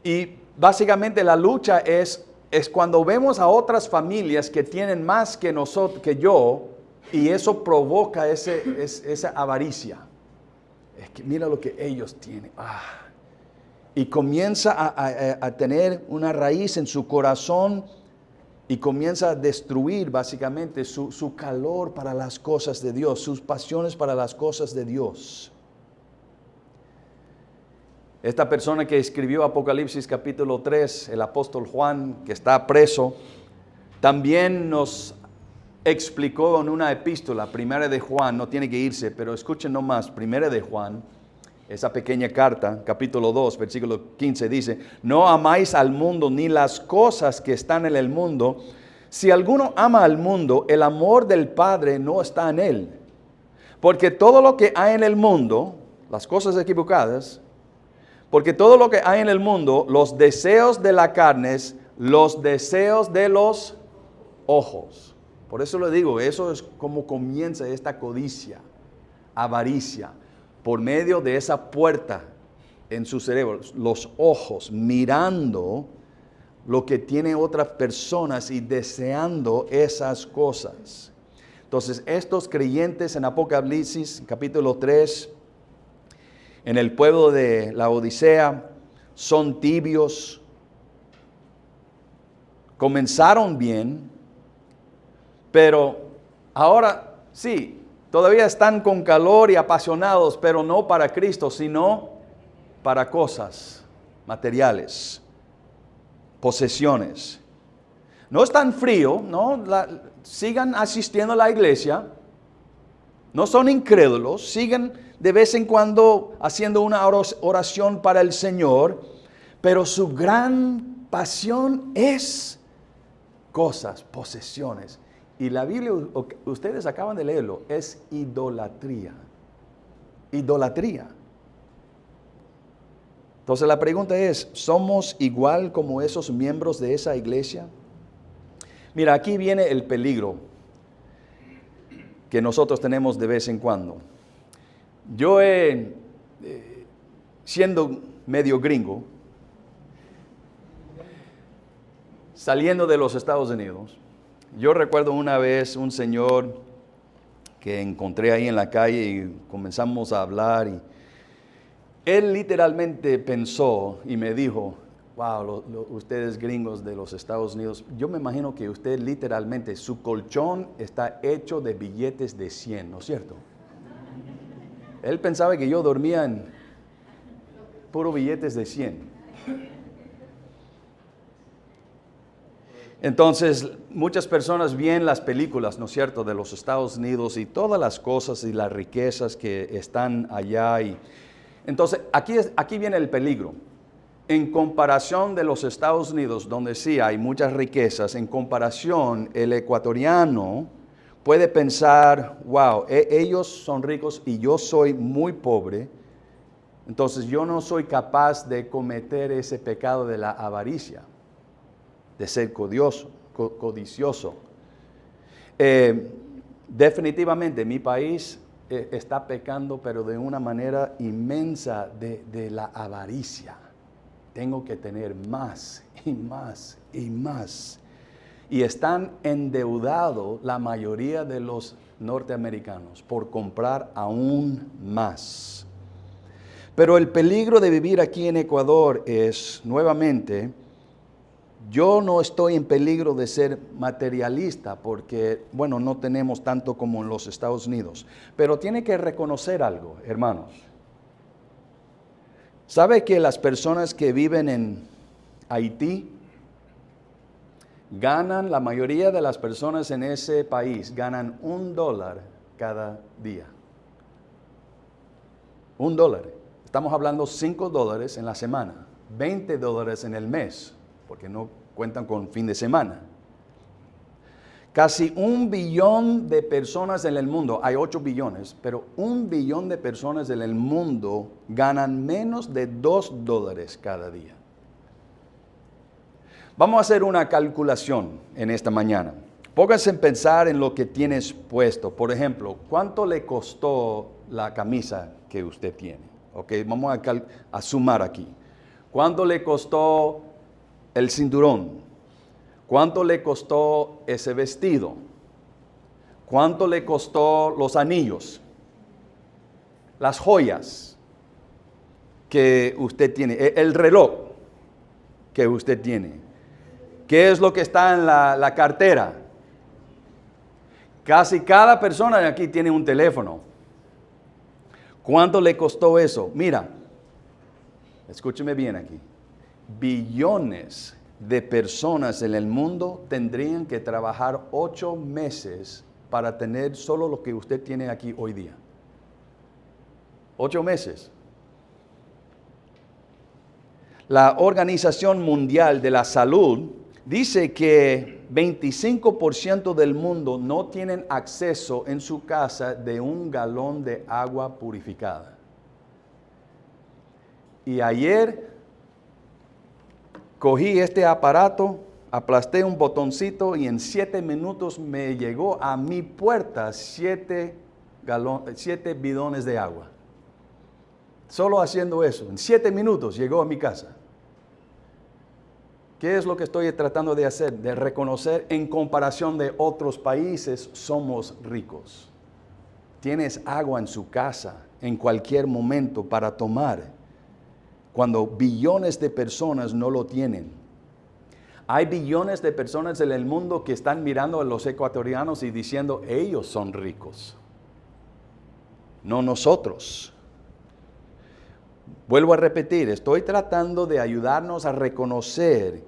Speaker 1: Y básicamente la lucha es cuando vemos a otras familias que tienen más que nosotros, que yo, y eso provoca esa avaricia. Es que mira lo que ellos tienen. Y comienza a tener una raíz en su corazón y comienza a destruir básicamente su calor para las cosas de Dios, sus pasiones para las cosas de Dios. Esta persona que escribió Apocalipsis capítulo 3, el apóstol Juan, que está preso, también nos explicó en una epístola, Primera de Juan, no tiene que irse, pero escuchen nomás, Primera de Juan, esa pequeña carta, capítulo 2, versículo 15, dice, no amáis al mundo ni las cosas que están en el mundo. Si alguno ama al mundo, el amor del Padre no está en él. Porque todo lo que hay en el mundo, las cosas equivocadas, porque todo lo que hay en el mundo, los deseos de la carne, los deseos de los ojos. Por eso le digo, eso es como comienza esta codicia, avaricia, por medio de esa puerta en su cerebro, los ojos, mirando lo que tienen otras personas y deseando esas cosas. Entonces, estos creyentes en Apocalipsis, capítulo 3, en el pueblo de la Odisea, son tibios. Comenzaron bien, pero ahora sí, todavía están con calor y apasionados, pero no para Cristo, sino para cosas materiales, posesiones. No están fríos, ¿no? Sigan asistiendo a la iglesia, no son incrédulos, siguen de vez en cuando haciendo una oración para el Señor, pero su gran pasión es cosas, posesiones. Y la Biblia, ustedes acaban de leerlo, es idolatría. Idolatría. Entonces la pregunta es, ¿somos igual como esos miembros de esa iglesia? Mira, aquí viene el peligro que nosotros tenemos de vez en cuando. Yo siendo medio gringo, saliendo de los Estados Unidos, yo recuerdo una vez un señor que encontré ahí en la calle y comenzamos a hablar y él literalmente pensó y me dijo, wow, ustedes gringos de los Estados Unidos, yo me imagino que usted literalmente, su colchón está hecho de billetes de 100, ¿no es cierto? Él pensaba que yo dormía en puro billetes de 100. Entonces, muchas personas ven las películas, ¿no es cierto?, de los Estados Unidos y todas las cosas y las riquezas que están allá. Entonces, aquí viene el peligro. En comparación de los Estados Unidos, donde sí hay muchas riquezas, en comparación, el ecuatoriano puede pensar, wow, ellos son ricos y yo soy muy pobre, entonces yo no soy capaz de cometer ese pecado de la avaricia, de ser codicioso. Definitivamente mi país está pecando, pero de una manera inmensa de la avaricia. Tengo que tener más y más y más. Y están endeudados la mayoría de los norteamericanos por comprar aún más. Pero el peligro de vivir aquí en Ecuador es, nuevamente, yo no estoy en peligro de ser materialista porque, bueno, no tenemos tanto como en los Estados Unidos. Pero tiene que reconocer algo, hermanos. ¿Sabe que las personas que viven en Haití ganan, la mayoría de las personas en ese país ganan $1 cada día? $1. Estamos hablando $5 en la semana, $20 en el mes, porque no cuentan con fin de semana. Casi 1 billón de personas en el mundo, hay 8 billones, pero 1 billón de personas en el mundo ganan menos de $2 cada día. Vamos a hacer una calculación en esta mañana. Póngase en pensar en lo que tienes puesto. Por ejemplo, ¿cuánto le costó la camisa que usted tiene? Ok, vamos a sumar aquí. ¿Cuánto le costó el cinturón? ¿Cuánto le costó ese vestido? ¿Cuánto le costó los anillos? Las joyas que usted tiene, el reloj que usted tiene. ¿Qué es lo que está en la cartera? Casi cada persona de aquí tiene un teléfono. ¿Cuánto le costó eso? Mira, escúcheme bien aquí. Billones de personas en el mundo tendrían que trabajar 8 meses para tener solo lo que usted tiene aquí hoy día. 8 meses. La Organización Mundial de la Salud dice que 25% del mundo no tienen acceso en su casa de 1 galón de agua purificada. Y ayer cogí este aparato, aplasté un botoncito y en 7 minutos me llegó a mi puerta 7 bidones de agua. Solo haciendo eso, en 7 minutos llegó a mi casa. ¿Qué es lo que estoy tratando de hacer? De reconocer en comparación de otros países, somos ricos. Tienes agua en su casa en cualquier momento para tomar, cuando billones de personas no lo tienen. Hay billones de personas en el mundo que están mirando a los ecuatorianos y diciendo, ellos son ricos, no nosotros. Vuelvo a repetir, estoy tratando de ayudarnos a reconocer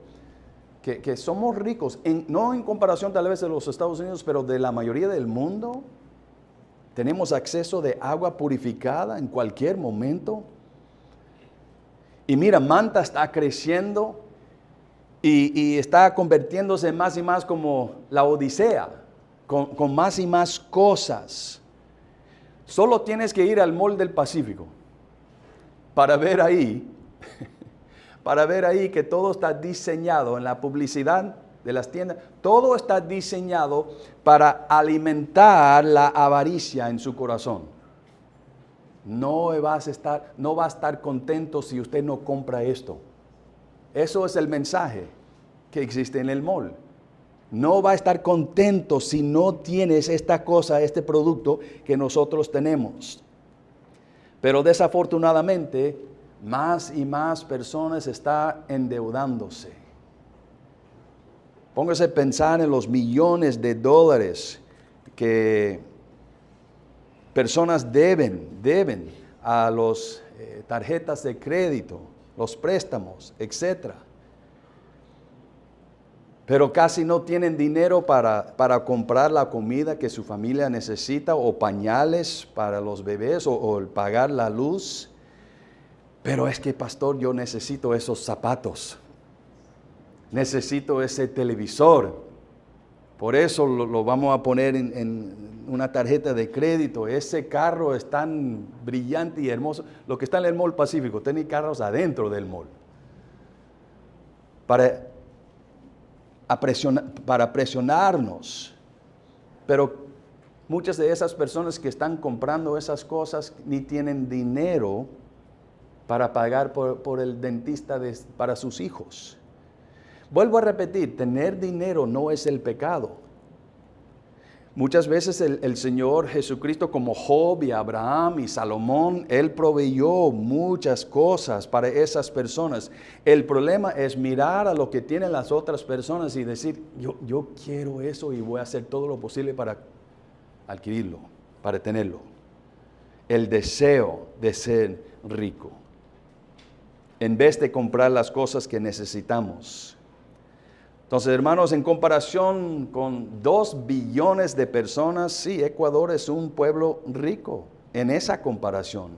Speaker 1: que somos ricos, no en comparación tal vez de los Estados Unidos, pero de la mayoría del mundo. Tenemos acceso de agua purificada en cualquier momento. Y mira, Manta está creciendo y está convirtiéndose más y más como la Odisea, con más y más cosas. Solo tienes que ir al Mall del Pacífico para ver ahí que todo está diseñado en la publicidad de las tiendas. Todo está diseñado para alimentar la avaricia en su corazón. No va a estar contento si usted no compra esto. Eso es el mensaje que existe en el mall. No va a estar contento si no tienes esta cosa, este producto que nosotros tenemos. Pero desafortunadamente, más y más personas están endeudándose. Póngase a pensar en los millones de dólares que personas deben a las tarjetas de crédito, los préstamos, etc. Pero casi no tienen dinero para comprar la comida que su familia necesita, o pañales para los bebés, o pagar la luz. Pero es que, pastor, yo necesito esos zapatos. Necesito ese televisor. Por eso lo vamos a poner en una tarjeta de crédito. Ese carro es tan brillante y hermoso. Lo que está en el Mall Pacífico, tiene carros adentro del mall. Para presionarnos. Pero muchas de esas personas que están comprando esas cosas ni tienen dinero para pagar por el dentista para sus hijos. Vuelvo a repetir, tener dinero no es el pecado. Muchas veces el Señor Jesucristo, como Job y Abraham y Salomón, Él proveyó muchas cosas para esas personas. El problema es mirar a lo que tienen las otras personas y decir, yo quiero eso y voy a hacer todo lo posible para adquirirlo, para tenerlo. El deseo de ser rico, en vez de comprar las cosas que necesitamos. Entonces, hermanos, en comparación con 2 billones de personas, sí, Ecuador es un pueblo rico en esa comparación.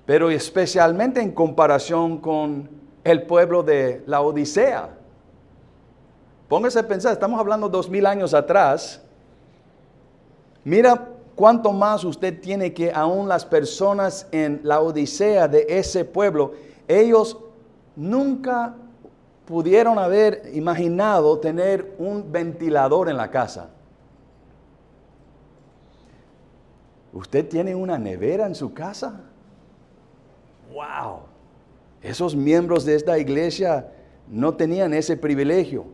Speaker 1: Pero especialmente en comparación con el pueblo de la Odisea. Póngase a pensar, estamos hablando 2000 años atrás. Mira cuánto más usted tiene que aún las personas en la Odisea de ese pueblo, ellos nunca pudieron haber imaginado tener un ventilador en la casa. ¿Usted tiene una nevera en su casa? ¡Wow! Esos miembros de esta iglesia no tenían ese privilegio.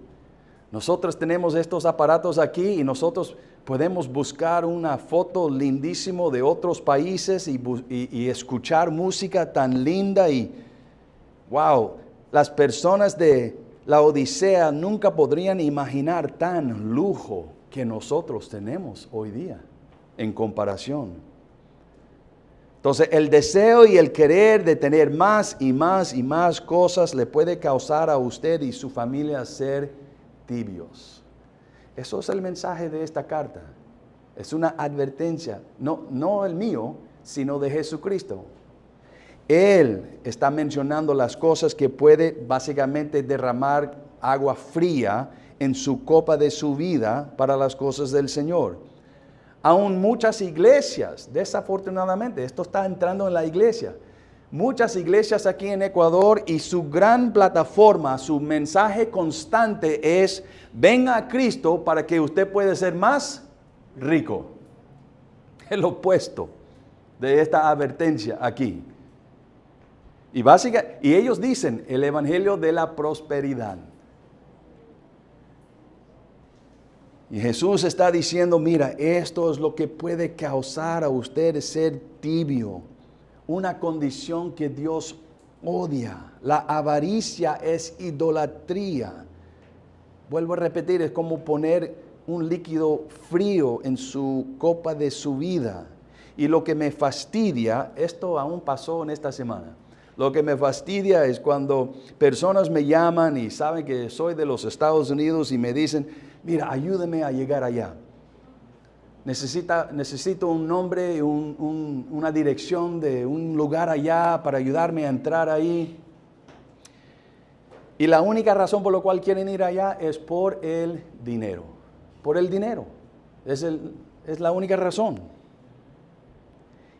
Speaker 1: Nosotros tenemos estos aparatos aquí y nosotros podemos buscar una foto lindísimo de otros países y escuchar música tan linda y ¡wow! Las personas de la Odisea nunca podrían imaginar tan lujo que nosotros tenemos hoy día en comparación. Entonces, el deseo y el querer de tener más y más y más cosas le puede causar a usted y su familia ser tibios. Eso es el mensaje de esta carta. Es una advertencia, no el mío, sino de Jesucristo. Él está mencionando las cosas que puede básicamente derramar agua fría en su copa de su vida para las cosas del Señor. Aún muchas iglesias, desafortunadamente, esto está entrando en la iglesia. Muchas iglesias aquí en Ecuador y su gran plataforma, su mensaje constante es, venga a Cristo para que usted pueda ser más rico. El opuesto de esta advertencia aquí. Y ellos dicen el evangelio de la prosperidad. Y Jesús está diciendo, mira, esto es lo que puede causar a ustedes ser tibio. Una condición que Dios odia. La avaricia es idolatría. Vuelvo a repetir, es como poner un líquido frío en su copa de su vida. Y lo que me fastidia, esto aún pasó en esta semana. Lo que me fastidia es cuando personas me llaman y saben que soy de los Estados Unidos y me dicen, mira, ayúdame a llegar allá. Necesito un nombre, una dirección de un lugar allá para ayudarme a entrar ahí. Y la única razón por la cual quieren ir allá es por el dinero. Por el dinero. Es la única razón.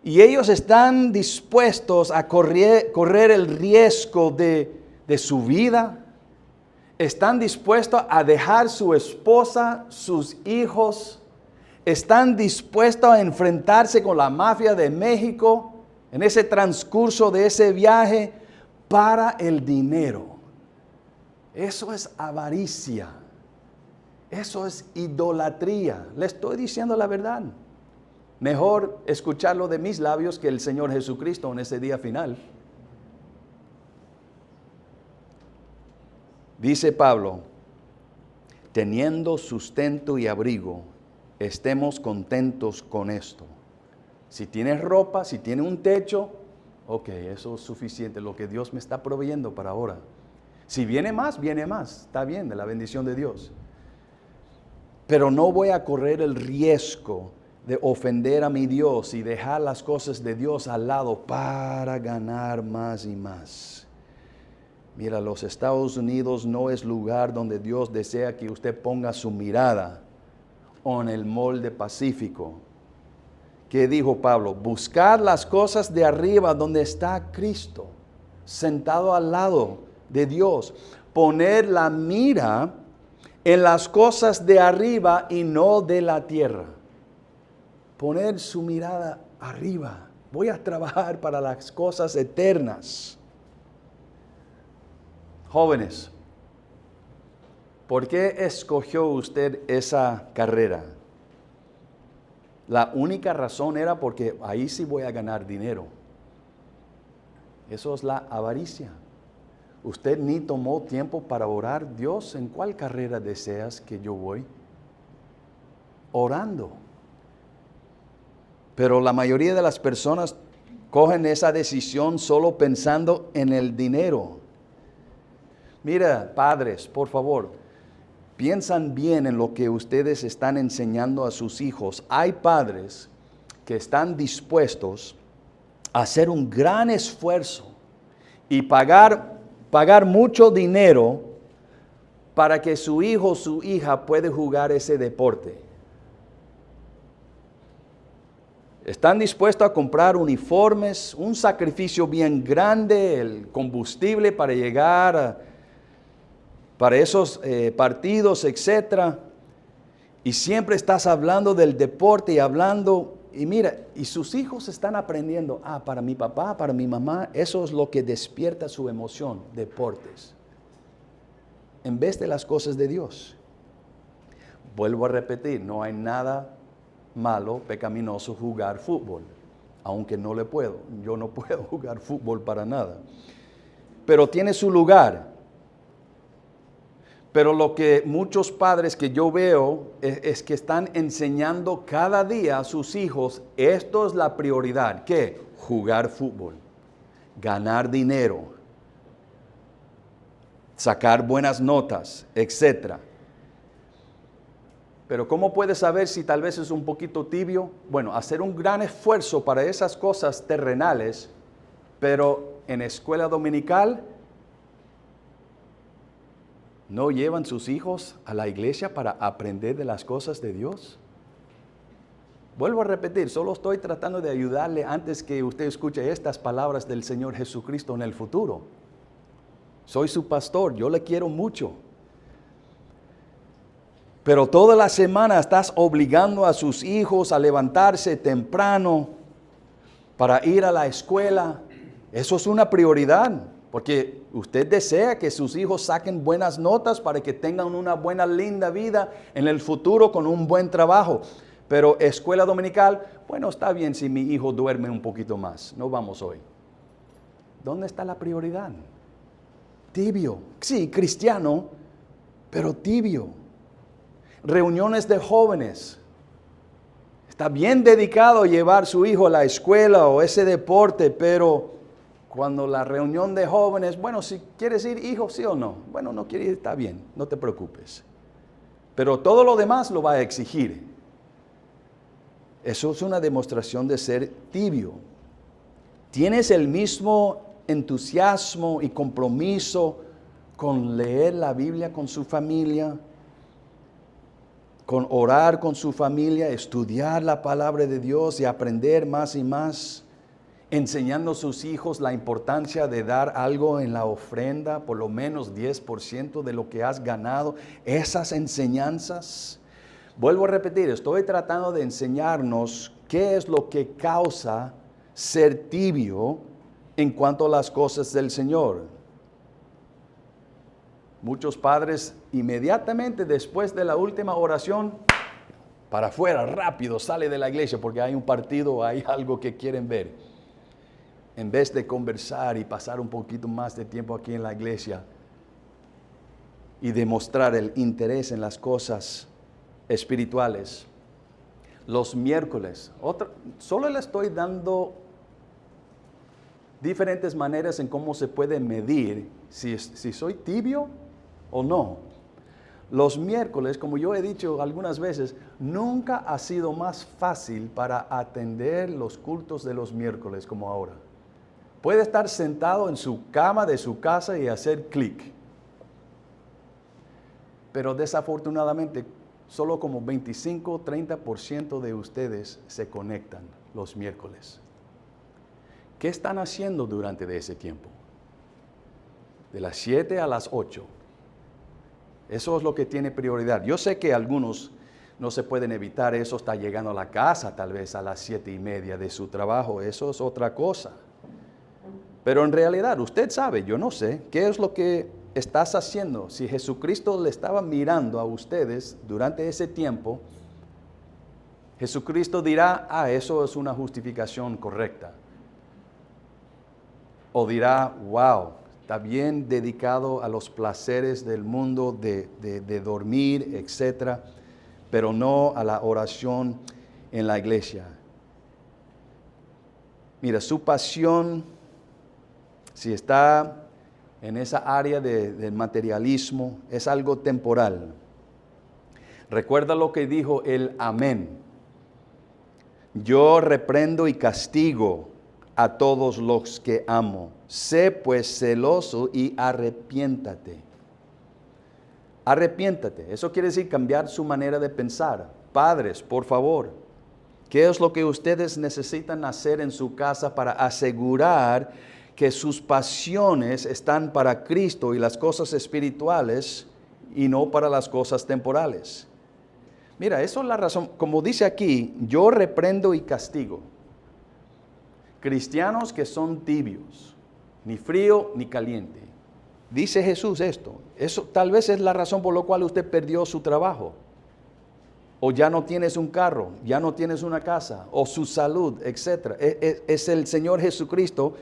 Speaker 1: Y ellos están dispuestos a correr el riesgo de su vida. Están dispuestos a dejar su esposa, sus hijos. Están dispuestos a enfrentarse con la mafia de México en ese transcurso de ese viaje para el dinero. Eso es avaricia. Eso es idolatría. Le estoy diciendo la verdad. Mejor escucharlo de mis labios que el Señor Jesucristo en ese día final. Dice Pablo, teniendo sustento y abrigo, estemos contentos con esto. Si tienes ropa, si tienes un techo, ok, eso es suficiente, lo que Dios me está proveyendo para ahora. Si viene más, está bien, de la bendición de Dios. Pero no voy a correr el riesgo de ofender a mi Dios y dejar las cosas de Dios al lado para ganar más y más. Mira, los Estados Unidos no es lugar donde Dios desea que usted ponga su mirada o en el molde pacífico. ¿Qué dijo Pablo? Buscar las cosas de arriba donde está Cristo, sentado al lado de Dios. Poner la mira en las cosas de arriba y no de la tierra. Poner su mirada arriba. Voy a trabajar para las cosas eternas. Jóvenes, ¿por qué escogió usted esa carrera? La única razón era porque ahí sí voy a ganar dinero. Eso es la avaricia. Usted ni tomó tiempo para orar. Dios, ¿en cuál carrera deseas que yo voy? Orando. Pero la mayoría de las personas cogen esa decisión solo pensando en el dinero. Mira, padres, por favor, piensan bien en lo que ustedes están enseñando a sus hijos. Hay padres que están dispuestos a hacer un gran esfuerzo y pagar mucho dinero para que su hijo o su hija pueda jugar ese deporte. Están dispuestos a comprar uniformes, un sacrificio bien grande, el combustible para llegar para esos partidos, etc. Y siempre estás hablando del deporte y mira, y sus hijos están aprendiendo, para mi papá, para mi mamá, eso es lo que despierta su emoción, deportes, en vez de las cosas de Dios. Vuelvo a repetir, no hay nada malo, pecaminoso jugar fútbol, aunque yo no puedo jugar fútbol para nada, pero tiene su lugar. Pero lo que muchos padres que yo veo es que están enseñando cada día a sus hijos, esto es la prioridad, ¿qué? Jugar fútbol, ganar dinero, sacar buenas notas, etc. Pero ¿cómo puedes saber si tal vez es un poquito tibio? Bueno, hacer un gran esfuerzo para esas cosas terrenales, pero en escuela dominical ¿no llevan sus hijos a la iglesia para aprender de las cosas de Dios? Vuelvo a repetir, solo estoy tratando de ayudarle antes que usted escuche estas palabras del Señor Jesucristo en el futuro. Soy su pastor, yo le quiero mucho. Pero toda la semana estás obligando a sus hijos a levantarse temprano para ir a la escuela Eso es una prioridad, porque usted desea que sus hijos saquen buenas notas para que tengan una buena, linda vida en el futuro con un buen trabajo. Pero escuela dominical, bueno, está bien si mi hijo duerme un poquito más, no vamos hoy. ¿Dónde está la prioridad? Tibio, sí, cristiano, pero tibio. Reuniones de jóvenes. Está bien dedicado a llevar a su hijo a la escuela o ese deporte, pero cuando la reunión de jóvenes, bueno, si quieres ir, hijo, sí o no. Bueno, no quieres ir, está bien, no te preocupes. Pero todo lo demás lo va a exigir. Eso es una demostración de ser tibio. ¿Tienes el mismo entusiasmo y compromiso con leer la Biblia con su familia? Con orar con su familia, estudiar la palabra de Dios y aprender más y más, enseñando a sus hijos la importancia de dar algo en la ofrenda, por lo menos 10% de lo que has ganado, esas enseñanzas. Vuelvo a repetir, estoy tratando de enseñarnos qué es lo que causa ser tibio en cuanto a las cosas del Señor. Muchos padres inmediatamente después de la última oración, para afuera, rápido, sale de la iglesia porque hay un partido o hay algo que quieren ver. En vez de conversar y pasar un poquito más de tiempo aquí en la iglesia y demostrar el interés en las cosas espirituales. Los miércoles, solo le estoy dando diferentes maneras en cómo se puede medir si soy tibio o no. Los miércoles, como yo he dicho algunas veces, nunca ha sido más fácil para atender los cultos de los miércoles como ahora. Puede estar sentado en su cama de su casa y hacer clic. Pero desafortunadamente, solo como 25-30% de ustedes se conectan los miércoles. ¿Qué están haciendo durante ese tiempo? De las 7 a las 8. Eso es lo que tiene prioridad. Yo sé que algunos no se pueden evitar, eso está llegando a la casa tal vez a las 7:30 de su trabajo, eso es otra cosa. Pero en realidad usted sabe, yo no sé, ¿qué es lo que estás haciendo? Si Jesucristo le estaba mirando a ustedes durante ese tiempo, Jesucristo dirá, eso es una justificación correcta. O dirá, wow, está bien dedicado a los placeres del mundo de dormir, etc., pero no a la oración en la iglesia. Mira, su pasión, si está en esa área del materialismo, es algo temporal. Recuerda lo que dijo el amén. Yo reprendo y castigo a todos los que amo. Sé pues celoso y arrepiéntate. Arrepiéntate. Eso quiere decir cambiar su manera de pensar. Padres, por favor, ¿qué es lo que ustedes necesitan hacer en su casa para asegurar que sus pasiones están para Cristo y las cosas espirituales y no para las cosas temporales? Mira, eso es la razón. Como dice aquí, yo reprendo y castigo. Cristianos que son tibios, ni frío ni caliente. Dice Jesús esto. Eso tal vez es la razón por la cual usted perdió su trabajo. O ya no tienes un carro, ya no tienes una casa, o su salud, etc. Es el Señor Jesucristo.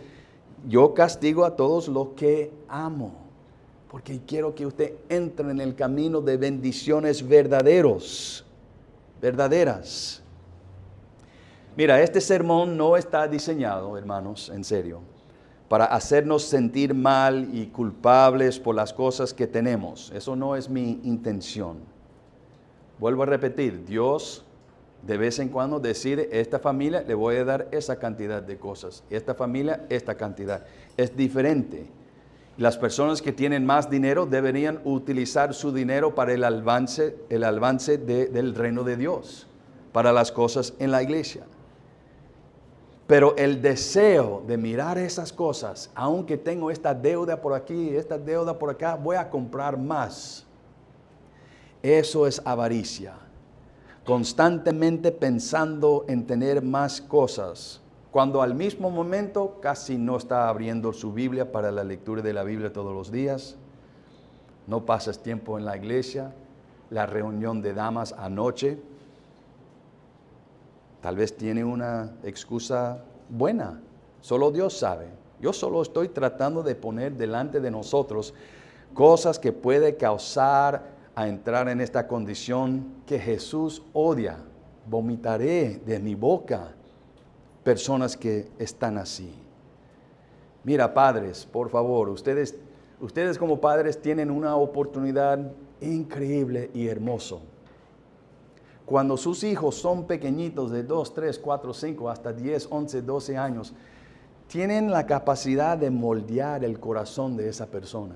Speaker 1: Yo castigo a todos los que amo, porque quiero que usted entre en el camino de bendiciones verdaderas. Mira, este sermón no está diseñado, hermanos, en serio, para hacernos sentir mal y culpables por las cosas que tenemos. Eso no es mi intención. Vuelvo a repetir, Dios de vez en cuando decide, esta familia le voy a dar esa cantidad de cosas, esta familia esta cantidad. Es diferente. Las personas que tienen más dinero deberían utilizar su dinero para el avance del reino de Dios, para las cosas en la iglesia. Pero el deseo de mirar esas cosas, aunque tengo esta deuda por aquí, esta deuda por acá, voy a comprar más. Eso es avaricia. Constantemente pensando en tener más cosas. cuando al mismo momento casi no está abriendo su Biblia para la lectura de la Biblia todos los días, no pasas tiempo en la iglesia, la reunión de damas anoche, tal vez tiene una excusa buena, solo Dios sabe. Yo solo estoy tratando de poner delante de nosotros cosas que puede causar a entrar en esta condición que Jesús odia. Vomitaré de mi boca personas que están así. Mira, padres, por favor, ustedes como padres tienen una oportunidad increíble y hermoso. Cuando sus hijos son pequeñitos de 2, 3, 4, 5, hasta 10, 11, 12 años, tienen la capacidad de moldear el corazón de esa persona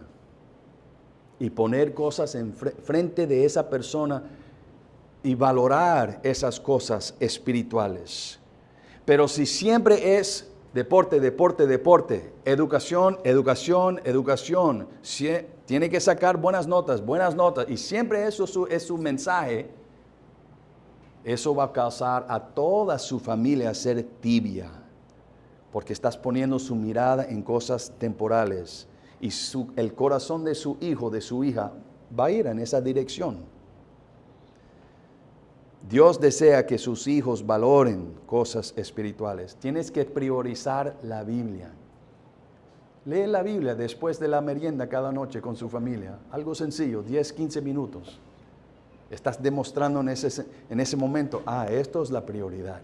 Speaker 1: y poner cosas frente de esa persona y valorar esas cosas espirituales. Pero si siempre es deporte, deporte, deporte, educación, educación, educación, tiene que sacar buenas notas, y siempre eso es su mensaje, eso va a causar a toda su familia a ser tibia, porque estás poniendo su mirada en cosas temporales y el corazón de su hijo, de su hija, va a ir en esa dirección. Dios desea que sus hijos valoren cosas espirituales. Tienes que priorizar la Biblia. Lee la Biblia después de la merienda cada noche con su familia. Algo sencillo, 10, 15 minutos. Estás demostrando en ese momento, esto es la prioridad.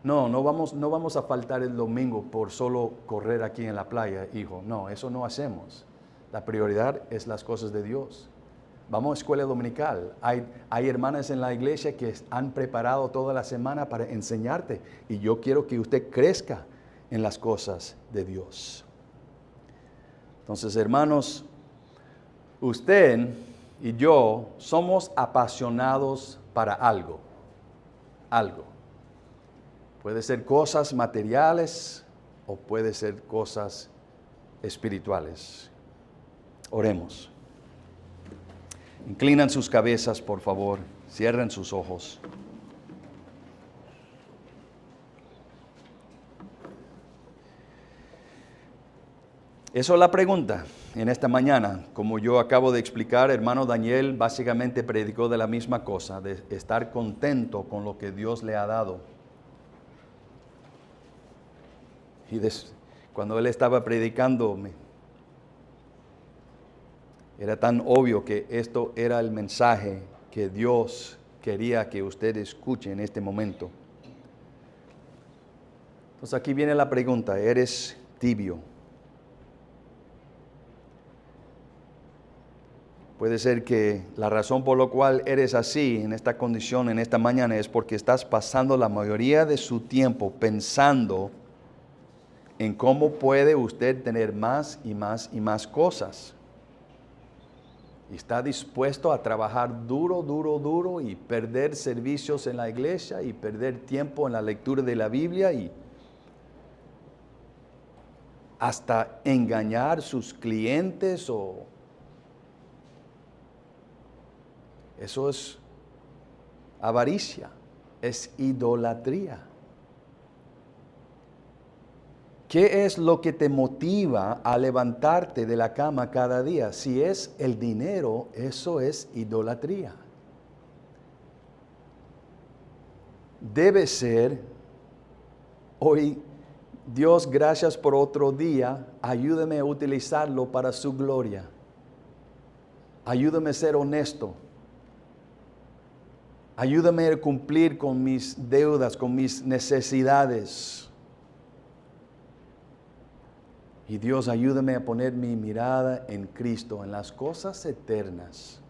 Speaker 1: No vamos a faltar el domingo por solo correr aquí en la playa, hijo. No, eso no hacemos. La prioridad es las cosas de Dios. Vamos a escuela dominical. Hay hermanas en la iglesia que han preparado toda la semana para enseñarte. Y yo quiero que usted crezca en las cosas de Dios. Entonces, hermanos, usted y yo somos apasionados para algo. Algo. Puede ser cosas materiales o puede ser cosas espirituales. Oremos. Inclinan sus cabezas, por favor. Cierren sus ojos. Eso es la pregunta en esta mañana. Como yo acabo de explicar, hermano Daniel básicamente predicó de la misma cosa, de estar contento con lo que Dios le ha dado. Y cuando él estaba predicando, era tan obvio que esto era el mensaje que Dios quería que usted escuche en este momento. Entonces aquí viene la pregunta, ¿eres tibio? Puede ser que la razón por la cual eres así en esta condición, en esta mañana, es porque estás pasando la mayoría de su tiempo pensando en cómo puede usted tener más y más y más cosas. Y está dispuesto a trabajar duro y perder servicios en la iglesia y perder tiempo en la lectura de la Biblia y hasta engañar sus clientes eso es avaricia, es idolatría. ¿Qué es lo que te motiva a levantarte de la cama cada día? Si es el dinero, eso es idolatría. Debe ser, hoy, Dios, gracias por otro día, ayúdame a utilizarlo para su gloria. Ayúdame a ser honesto. Ayúdame a cumplir con mis deudas, con mis necesidades. Y Dios, ayúdame a poner mi mirada en Cristo, en las cosas eternas.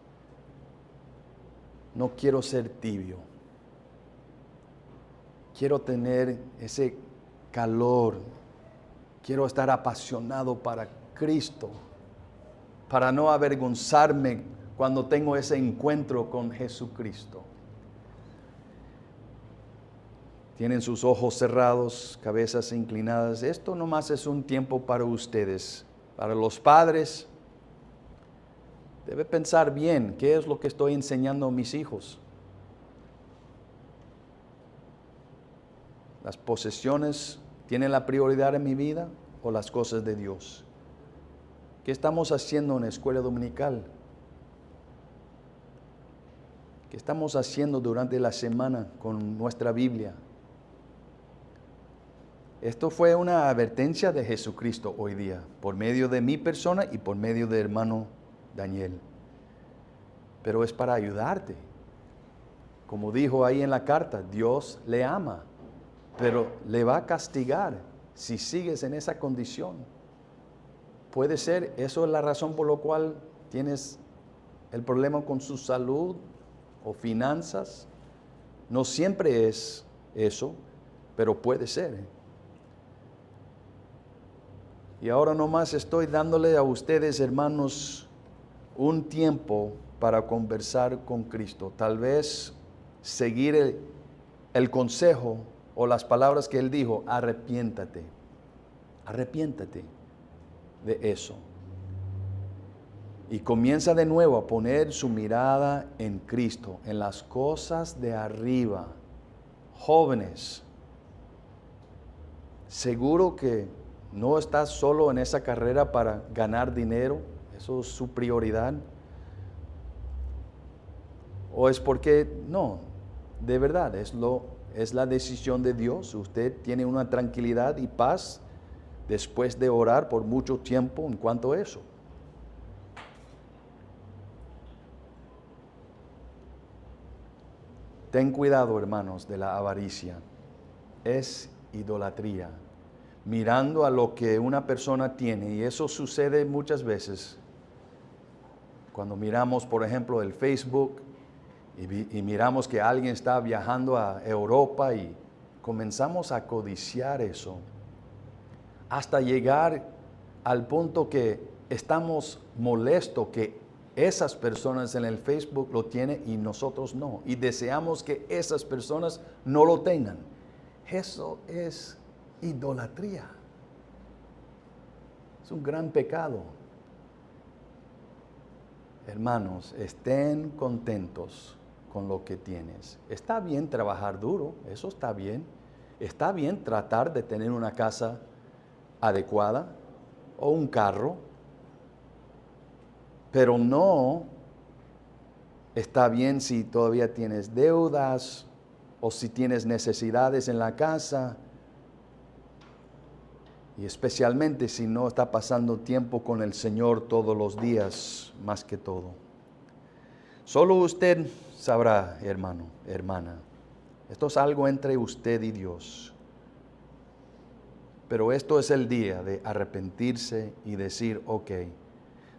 Speaker 1: No quiero ser tibio. Quiero tener ese calor. Quiero estar apasionado para Cristo, para no avergonzarme cuando tengo ese encuentro con Jesucristo. Tienen sus ojos cerrados, cabezas inclinadas. Esto nomás es un tiempo para ustedes. Para los padres, debe pensar bien qué es lo que estoy enseñando a mis hijos. ¿Las posesiones tienen la prioridad en mi vida o las cosas de Dios? ¿Qué estamos haciendo en la escuela dominical? ¿Qué estamos haciendo durante la semana con nuestra Biblia? Esto fue una advertencia de Jesucristo hoy día, por medio de mi persona y por medio del hermano Daniel. Pero es para ayudarte. Como dijo ahí en la carta, Dios le ama, pero le va a castigar si sigues en esa condición. Puede ser, eso es la razón por la cual tienes el problema con su salud o finanzas. No siempre es eso, pero puede ser. Y ahora nomás estoy dándole a ustedes, hermanos, un tiempo para conversar con Cristo. Tal vez seguir el consejo o las palabras que Él dijo, arrepiéntate. Arrepiéntate de eso. Y comienza de nuevo a poner su mirada en Cristo, en las cosas de arriba. Jóvenes, seguro que no estás solo en esa carrera para ganar dinero, eso es su prioridad. O es porque, no, de verdad, es la decisión de Dios. Usted tiene una tranquilidad y paz después de orar por mucho tiempo en cuanto a eso. Ten cuidado, hermanos, de la avaricia. Es idolatría. Mirando a lo que una persona tiene, y eso sucede muchas veces. Cuando miramos, por ejemplo, el Facebook y miramos que alguien está viajando a Europa y comenzamos a codiciar eso, hasta llegar al punto que estamos molestos que esas personas en el Facebook lo tienen y nosotros no. Y deseamos que esas personas no lo tengan. Eso es idolatría. Es un gran pecado. Hermanos, estén contentos con lo que tienes. Está bien trabajar duro, eso está bien. Está bien tratar de tener una casa adecuada o un carro, pero no está bien si todavía tienes deudas o si tienes necesidades en la casa, y especialmente si no está pasando tiempo con el Señor todos los días, más que todo. Solo usted sabrá, hermano, hermana. Esto es algo entre usted y Dios. Pero esto es el día de arrepentirse y decir, ok,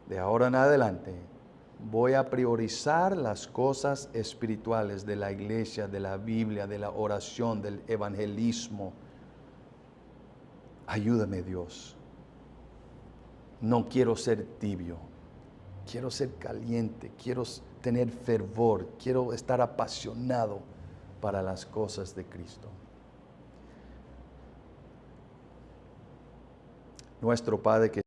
Speaker 1: de ahora en adelante voy a priorizar las cosas espirituales de la iglesia, de la Biblia, de la oración, del evangelismo. Ayúdame, Dios. No quiero ser tibio, quiero ser caliente, quiero tener fervor, quiero estar apasionado para las cosas de Cristo. Nuestro Padre que